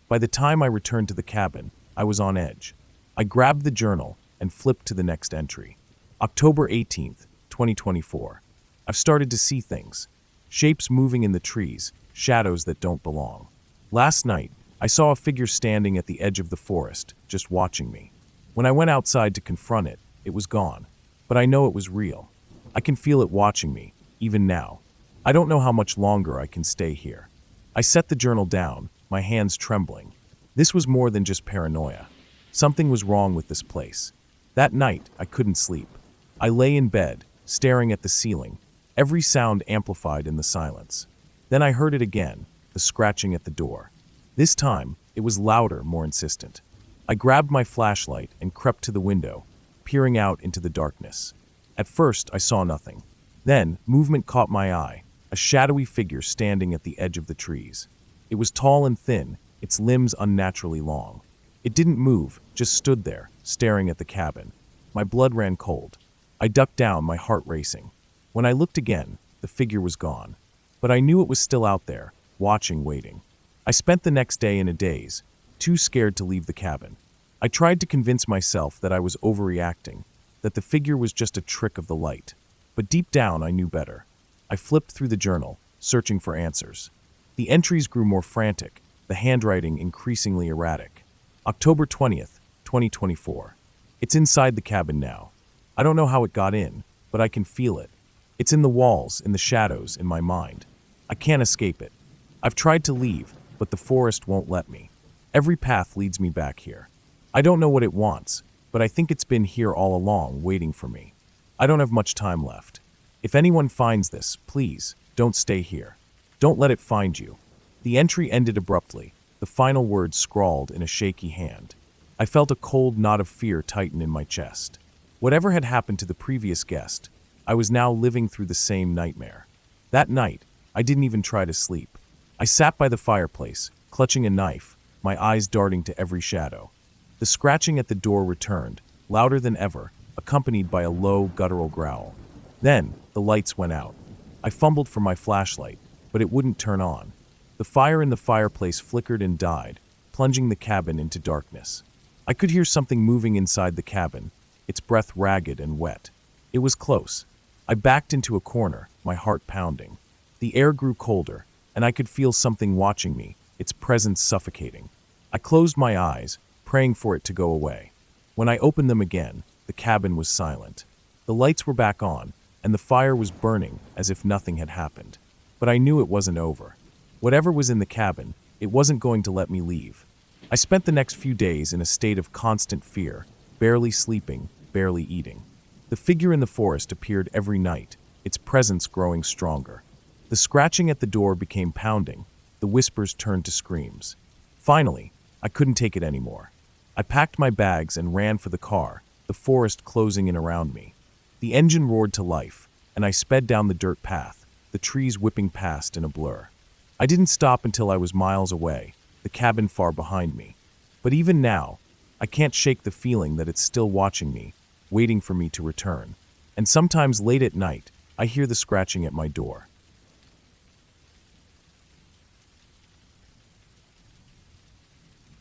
By the time I returned to the cabin, I was on edge. I grabbed the journal and flipped to the next entry. October 18th, 2024. I've started to see things. Shapes moving in the trees, shadows that don't belong. Last night, I saw a figure standing at the edge of the forest, just watching me. When I went outside to confront it, it was gone. But I know it was real. I can feel it watching me, even now. I don't know how much longer I can stay here. I set the journal down, my hands trembling. This was more than just paranoia. Something was wrong with this place. That night, I couldn't sleep. I lay in bed, staring at the ceiling, every sound amplified in the silence. Then I heard it again, the scratching at the door. This time, it was louder, more insistent. I grabbed my flashlight and crept to the window, peering out into the darkness. At first, I saw nothing. Then, movement caught my eye, a shadowy figure standing at the edge of the trees. It was tall and thin, its limbs unnaturally long. It didn't move, just stood there, staring at the cabin. My blood ran cold. I ducked down, my heart racing. When I looked again, the figure was gone. But I knew it was still out there, watching, waiting. I spent the next day in a daze, too scared to leave the cabin. I tried to convince myself that I was overreacting, that the figure was just a trick of the light. But deep down, I knew better. I flipped through the journal, searching for answers. The entries grew more frantic, the handwriting increasingly erratic. October 20th, 2024. It's inside the cabin now. I don't know how it got in, but I can feel it. It's in the walls, in the shadows, in my mind. I can't escape it. I've tried to leave, but the forest won't let me. Every path leads me back here. I don't know what it wants, but I think it's been here all along, waiting for me. I don't have much time left. If anyone finds this, please, don't stay here. Don't let it find you. The entry ended abruptly, the final words scrawled in a shaky hand. I felt a cold knot of fear tighten in my chest. Whatever had happened to the previous guest, I was now living through the same nightmare. That night, I didn't even try to sleep. I sat by the fireplace, clutching a knife, my eyes darting to every shadow. The scratching at the door returned, louder than ever, accompanied by a low, guttural growl. Then, the lights went out. I fumbled for my flashlight, but it wouldn't turn on. The fire in the fireplace flickered and died, plunging the cabin into darkness. I could hear something moving inside the cabin, its breath ragged and wet. It was close. I backed into a corner, my heart pounding. The air grew colder, and I could feel something watching me, its presence suffocating. I closed my eyes, praying for it to go away. When I opened them again, the cabin was silent. The lights were back on, and the fire was burning as if nothing had happened. But I knew it wasn't over. Whatever was in the cabin, it wasn't going to let me leave. I spent the next few days in a state of constant fear, barely sleeping, barely eating. The figure in the forest appeared every night, its presence growing stronger. The scratching at the door became pounding, the whispers turned to screams. Finally, I couldn't take it anymore. I packed my bags and ran for the car, the forest closing in around me. The engine roared to life, and I sped down the dirt path, the trees whipping past in a blur. I didn't stop until I was miles away, the cabin far behind me. But even now, I can't shake the feeling that it's still watching me, waiting for me to return. And sometimes late at night, I hear the scratching at my door.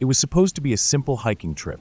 It was supposed to be a simple hiking trip,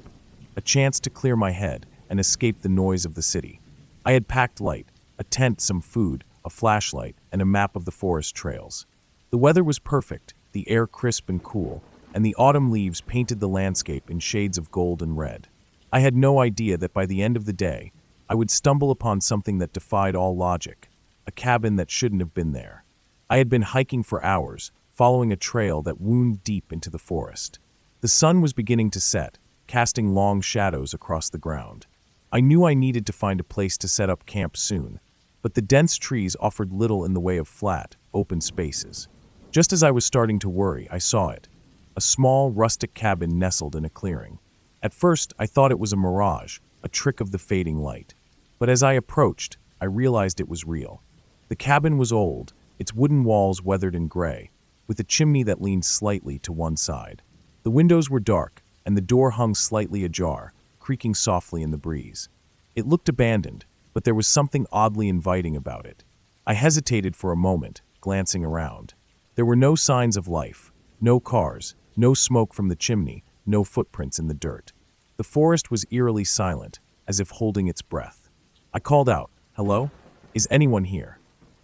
a chance to clear my head and escape the noise of the city. I had packed light, a tent, some food, a flashlight, and a map of the forest trails. The weather was perfect, the air crisp and cool, and the autumn leaves painted the landscape in shades of gold and red. I had no idea that by the end of the day, I would stumble upon something that defied all logic, a cabin that shouldn't have been there. I had been hiking for hours, following a trail that wound deep into the forest. The sun was beginning to set, casting long shadows across the ground. I knew I needed to find a place to set up camp soon, but the dense trees offered little in the way of flat, open spaces. Just as I was starting to worry, I saw it. A small, rustic cabin nestled in a clearing. At first, I thought it was a mirage, a trick of the fading light. But as I approached, I realized it was real. The cabin was old, its wooden walls weathered and gray, with a chimney that leaned slightly to one side. The windows were dark, and the door hung slightly ajar, creaking softly in the breeze. It looked abandoned, but there was something oddly inviting about it. I hesitated for a moment, glancing around. There were no signs of life, no cars, no smoke from the chimney, no footprints in the dirt. The forest was eerily silent, as if holding its breath. I called out, "Hello? Is anyone here?"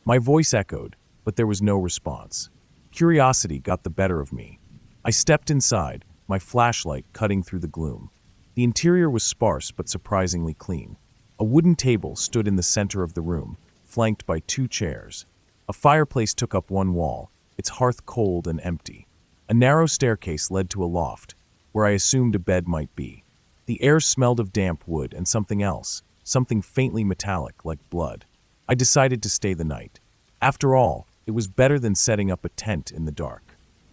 My voice echoed, but there was no response. Curiosity got the better of me. I stepped inside, my flashlight cutting through the gloom. The interior was sparse but surprisingly clean. A wooden table stood in the center of the room, flanked by 2 chairs. A fireplace took up one wall, its hearth cold and empty. A narrow staircase led to a loft, where I assumed a bed might be. The air smelled of damp wood and something else, something faintly metallic like blood. I decided to stay the night. After all, it was better than setting up a tent in the dark.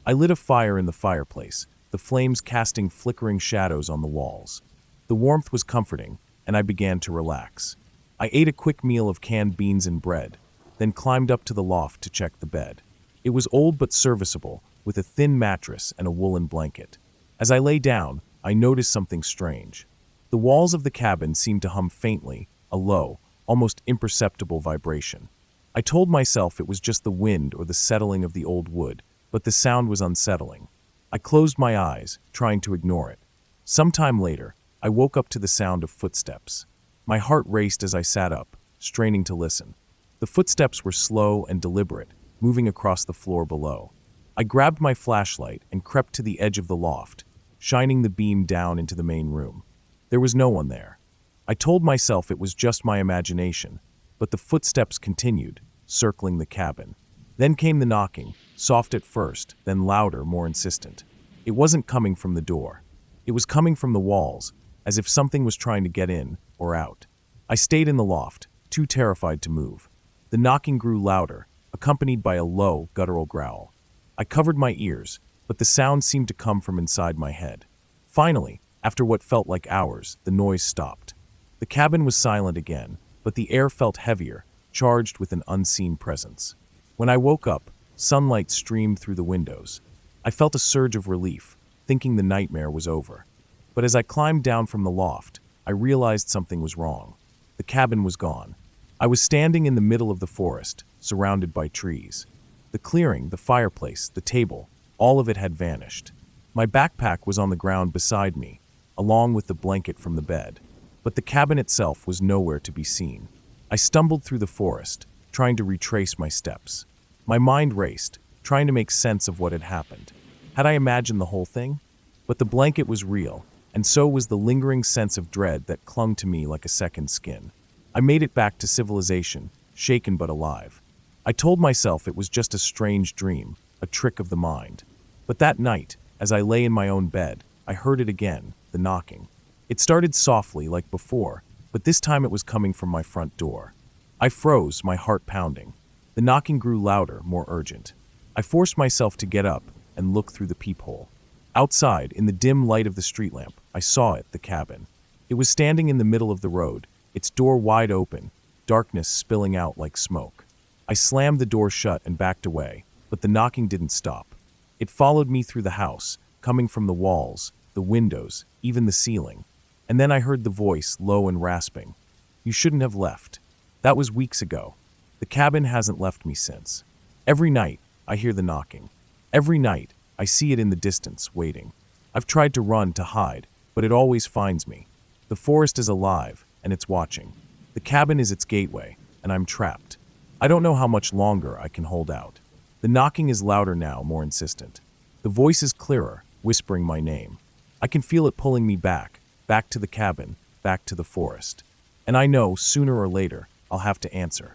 I lit a fire in the fireplace, the flames casting flickering shadows on the walls. The warmth was comforting, and I began to relax. I ate a quick meal of canned beans and bread, then climbed up to the loft to check the bed. It was old but serviceable, with a thin mattress and a woolen blanket. As I lay down, I noticed something strange. The walls of the cabin seemed to hum faintly, a low, almost imperceptible vibration. I told myself it was just the wind or the settling of the old wood, but the sound was unsettling. I closed my eyes, trying to ignore it. Sometime later, I woke up to the sound of footsteps. My heart raced as I sat up, straining to listen. The footsteps were slow and deliberate, moving across the floor below. I grabbed my flashlight and crept to the edge of the loft, shining the beam down into the main room. There was no one there. I told myself it was just my imagination, but the footsteps continued, circling the cabin. Then came the knocking, soft at first, then louder, more insistent. It wasn't coming from the door. It was coming from the walls, as if something was trying to get in or out. I stayed in the loft, too terrified to move. The knocking grew louder, accompanied by a low, guttural growl. I covered my ears, but the sound seemed to come from inside my head. Finally, after what felt like hours, the noise stopped. The cabin was silent again, but the air felt heavier, charged with an unseen presence. When I woke up, sunlight streamed through the windows. I felt a surge of relief, thinking the nightmare was over. But as I climbed down from the loft, I realized something was wrong. The cabin was gone. I was standing in the middle of the forest, surrounded by trees. The clearing, the fireplace, the table, all of it had vanished. My backpack was on the ground beside me, along with the blanket from the bed. But the cabin itself was nowhere to be seen. I stumbled through the forest, trying to retrace my steps. My mind raced, trying to make sense of what had happened. Had I imagined the whole thing? But the blanket was real, and so was the lingering sense of dread that clung to me like a second skin. I made it back to civilization, shaken but alive. I told myself it was just a strange dream, a trick of the mind. But that night, as I lay in my own bed, I heard it again, the knocking. It started softly like before, but this time it was coming from my front door. I froze, my heart pounding. The knocking grew louder, more urgent. I forced myself to get up and look through the peephole. Outside, in the dim light of the street lamp, I saw it, the cabin. It was standing in the middle of the road, its door wide open, darkness spilling out like smoke. I slammed the door shut and backed away, but the knocking didn't stop. It followed me through the house, coming from the walls, the windows, even the ceiling. And then I heard the voice, low and rasping. "You shouldn't have left. That was weeks ago. The cabin hasn't left me since." Every night, I hear the knocking. Every night, I see it in the distance, waiting. I've tried to run, to hide, but it always finds me. The forest is alive, and it's watching. The cabin is its gateway, and I'm trapped. I don't know how much longer I can hold out. The knocking is louder now, more insistent. The voice is clearer, whispering my name. I can feel it pulling me back to the cabin, back to the forest. And I know, sooner or later, I'll have to answer.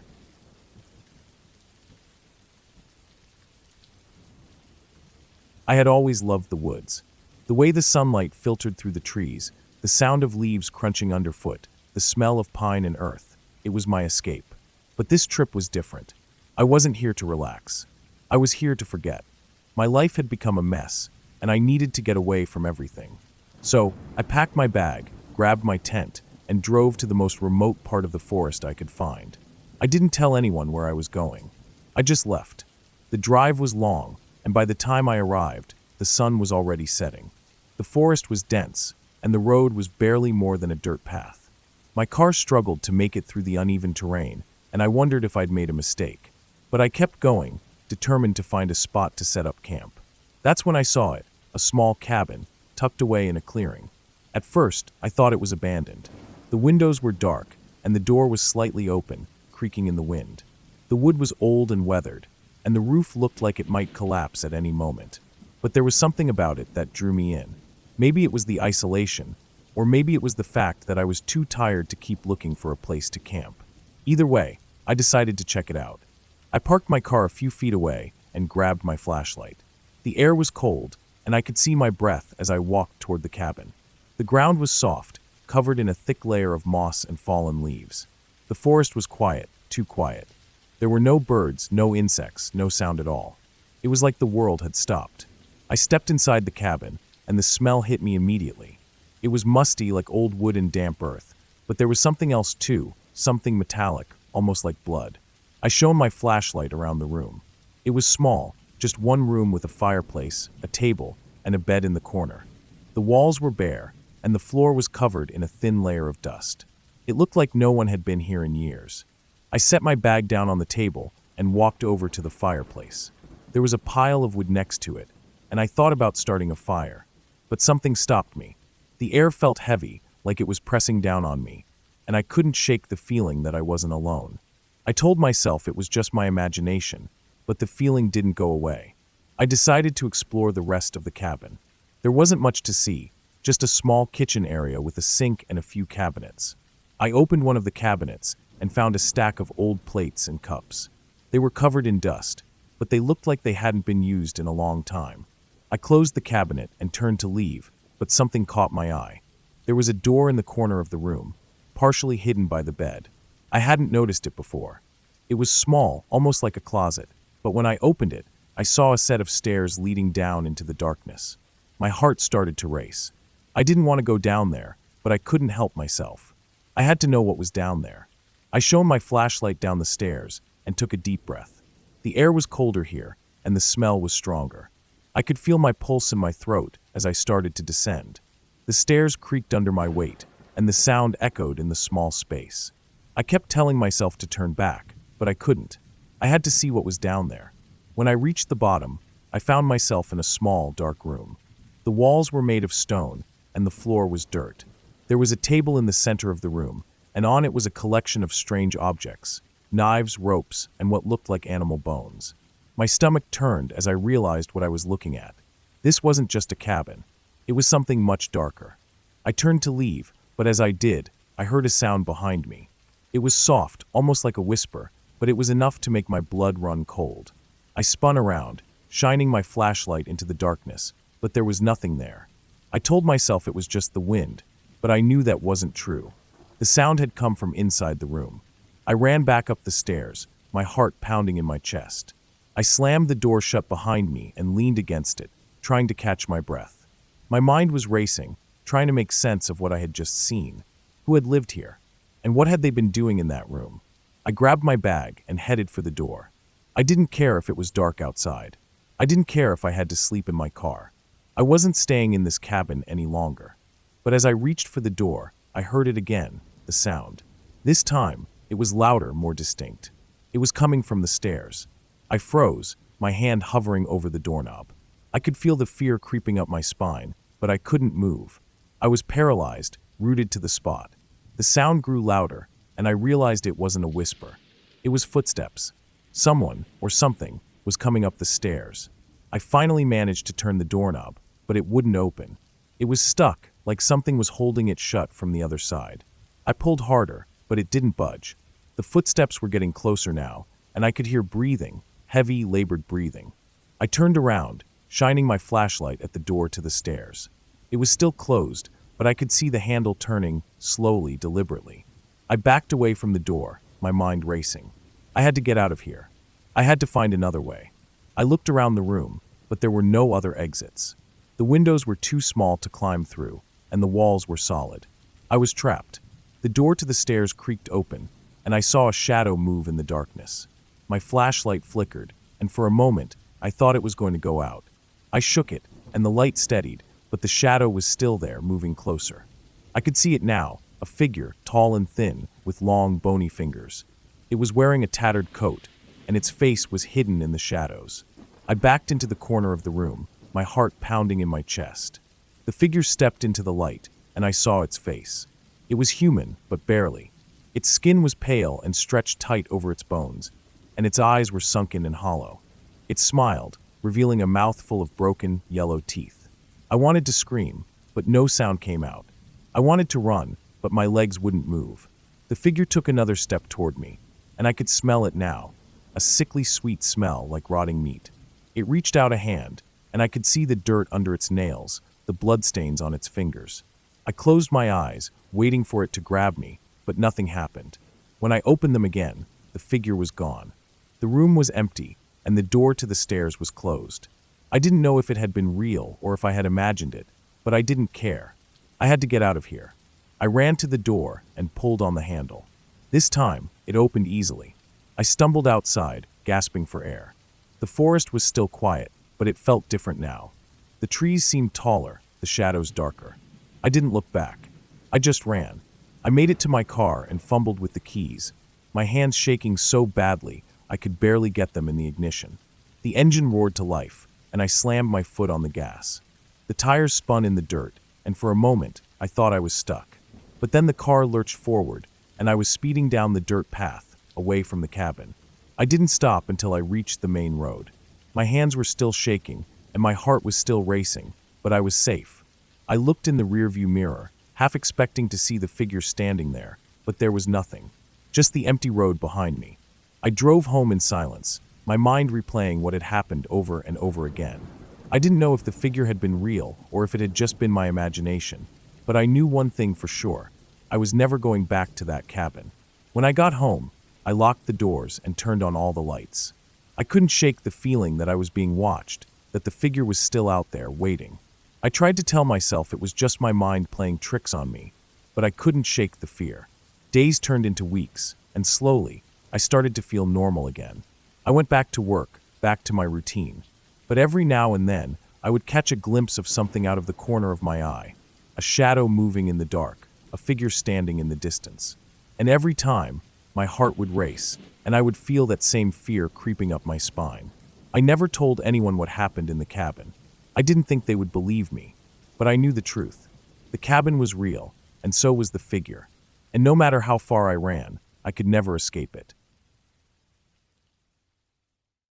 I had always loved the woods. The way the sunlight filtered through the trees, the sound of leaves crunching underfoot, the smell of pine and earth. It was my escape. But this trip was different. I wasn't here to relax. I was here to forget. My life had become a mess, and I needed to get away from everything. So, I packed my bag, grabbed my tent, and drove to the most remote part of the forest I could find. I didn't tell anyone where I was going. I just left. The drive was long, and by the time I arrived, the sun was already setting. The forest was dense, and the road was barely more than a dirt path. My car struggled to make it through the uneven terrain, and I wondered if I'd made a mistake. But I kept going, determined to find a spot to set up camp. That's when I saw it, a small cabin, tucked away in a clearing. At first, I thought it was abandoned. The windows were dark, and the door was slightly open, creaking in the wind. The wood was old and weathered, and the roof looked like it might collapse at any moment. But there was something about it that drew me in. Maybe it was the isolation, or maybe it was the fact that I was too tired to keep looking for a place to camp. Either way, I decided to check it out. I parked my car a few feet away and grabbed my flashlight. The air was cold, and I could see my breath as I walked toward the cabin. The ground was soft, covered in a thick layer of moss and fallen leaves. The forest was quiet, too quiet. There were no birds, no insects, no sound at all. It was like the world had stopped. I stepped inside the cabin, and the smell hit me immediately. It was musty like old wood and damp earth, but there was something else too, something metallic, almost like blood. I shone my flashlight around the room. It was small, just one room with a fireplace, a table, and a bed in the corner. The walls were bare, and the floor was covered in a thin layer of dust. It looked like no one had been here in years. I set my bag down on the table and walked over to the fireplace. There was a pile of wood next to it, and I thought about starting a fire. But something stopped me. The air felt heavy, like it was pressing down on me, and I couldn't shake the feeling that I wasn't alone. I told myself it was just my imagination, but the feeling didn't go away. I decided to explore the rest of the cabin. There wasn't much to see, just a small kitchen area with a sink and a few cabinets. I opened one of the cabinets and found a stack of old plates and cups. They were covered in dust, but they looked like they hadn't been used in a long time. I closed the cabinet and turned to leave, but something caught my eye. There was a door in the corner of the room, partially hidden by the bed. I hadn't noticed it before. It was small, almost like a closet, but when I opened it, I saw a set of stairs leading down into the darkness. My heart started to race. I didn't want to go down there, but I couldn't help myself. I had to know what was down there. I shone my flashlight down the stairs and took a deep breath. The air was colder here, and the smell was stronger. I could feel my pulse in my throat as I started to descend. The stairs creaked under my weight, and the sound echoed in the small space. I kept telling myself to turn back, but I couldn't. I had to see what was down there. When I reached the bottom, I found myself in a small, dark room. The walls were made of stone, and the floor was dirt. There was a table in the center of the room, and on it was a collection of strange objects, knives, ropes, and what looked like animal bones. My stomach turned as I realized what I was looking at. This wasn't just a cabin. It was something much darker. I turned to leave, but as I did, I heard a sound behind me. It was soft, almost like a whisper, but it was enough to make my blood run cold. I spun around, shining my flashlight into the darkness, but there was nothing there. I told myself it was just the wind, but I knew that wasn't true. The sound had come from inside the room. I ran back up the stairs, my heart pounding in my chest. I slammed the door shut behind me and leaned against it, trying to catch my breath. My mind was racing, trying to make sense of what I had just seen. Who had lived here? And what had they been doing in that room? I grabbed my bag and headed for the door. I didn't care if it was dark outside. I didn't care if I had to sleep in my car. I wasn't staying in this cabin any longer. But as I reached for the door, I heard it again, the sound. This time, it was louder, more distinct. It was coming from the stairs. I froze, my hand hovering over the doorknob. I could feel the fear creeping up my spine, but I couldn't move. I was paralyzed, rooted to the spot. The sound grew louder, and I realized it wasn't a whisper. It was footsteps. Someone, or something, was coming up the stairs. I finally managed to turn the doorknob, but it wouldn't open. It was stuck, like something was holding it shut from the other side. I pulled harder, but it didn't budge. The footsteps were getting closer now, and I could hear breathing, heavy, labored breathing. I turned around, shining my flashlight at the door to the stairs. It was still closed, but I could see the handle turning, slowly, deliberately. I backed away from the door, my mind racing. I had to get out of here. I had to find another way. I looked around the room, but there were no other exits. The windows were too small to climb through, and the walls were solid. I was trapped. The door to the stairs creaked open, and I saw a shadow move in the darkness. My flashlight flickered, and for a moment, I thought it was going to go out. I shook it, and the light steadied, but the shadow was still there, moving closer. I could see it now, a figure, tall and thin, with long, bony fingers. It was wearing a tattered coat, and its face was hidden in the shadows. I backed into the corner of the room, my heart pounding in my chest. The figure stepped into the light, and I saw its face. It was human, but barely. Its skin was pale and stretched tight over its bones, and its eyes were sunken and hollow. It smiled, revealing a mouth full of broken, yellow teeth. I wanted to scream, but no sound came out. I wanted to run, but my legs wouldn't move. The figure took another step toward me, and I could smell it now, a sickly sweet smell like rotting meat. It reached out a hand, and I could see the dirt under its nails, the bloodstains on its fingers. I closed my eyes, waiting for it to grab me, but nothing happened. When I opened them again, the figure was gone. The room was empty, and the door to the stairs was closed. I didn't know if it had been real or if I had imagined it, but I didn't care. I had to get out of here. I ran to the door and pulled on the handle. This time, it opened easily. I stumbled outside, gasping for air. The forest was still quiet, but it felt different now. The trees seemed taller, the shadows darker. I didn't look back. I just ran. I made it to my car and fumbled with the keys, my hands shaking so badly I could barely get them in the ignition. The engine roared to life, and I slammed my foot on the gas. The tires spun in the dirt, and for a moment, I thought I was stuck. But then the car lurched forward, and I was speeding down the dirt path, away from the cabin. I didn't stop until I reached the main road. My hands were still shaking, and my heart was still racing, but I was safe. I looked in the rearview mirror, half expecting to see the figure standing there, but there was nothing. Just the empty road behind me. I drove home in silence, my mind replaying what had happened over and over again. I didn't know if the figure had been real or if it had just been my imagination, but I knew one thing for sure. I was never going back to that cabin. When I got home, I locked the doors and turned on all the lights. I couldn't shake the feeling that I was being watched, that the figure was still out there, waiting. I tried to tell myself it was just my mind playing tricks on me, but I couldn't shake the fear. Days turned into weeks, and slowly, I started to feel normal again. I went back to work, back to my routine. But every now and then, I would catch a glimpse of something out of the corner of my eye. A shadow moving in the dark, a figure standing in the distance. And every time, my heart would race, and I would feel that same fear creeping up my spine. I never told anyone what happened in the cabin. I didn't think they would believe me, but I knew the truth. The cabin was real, and so was the figure. And no matter how far I ran, I could never escape it.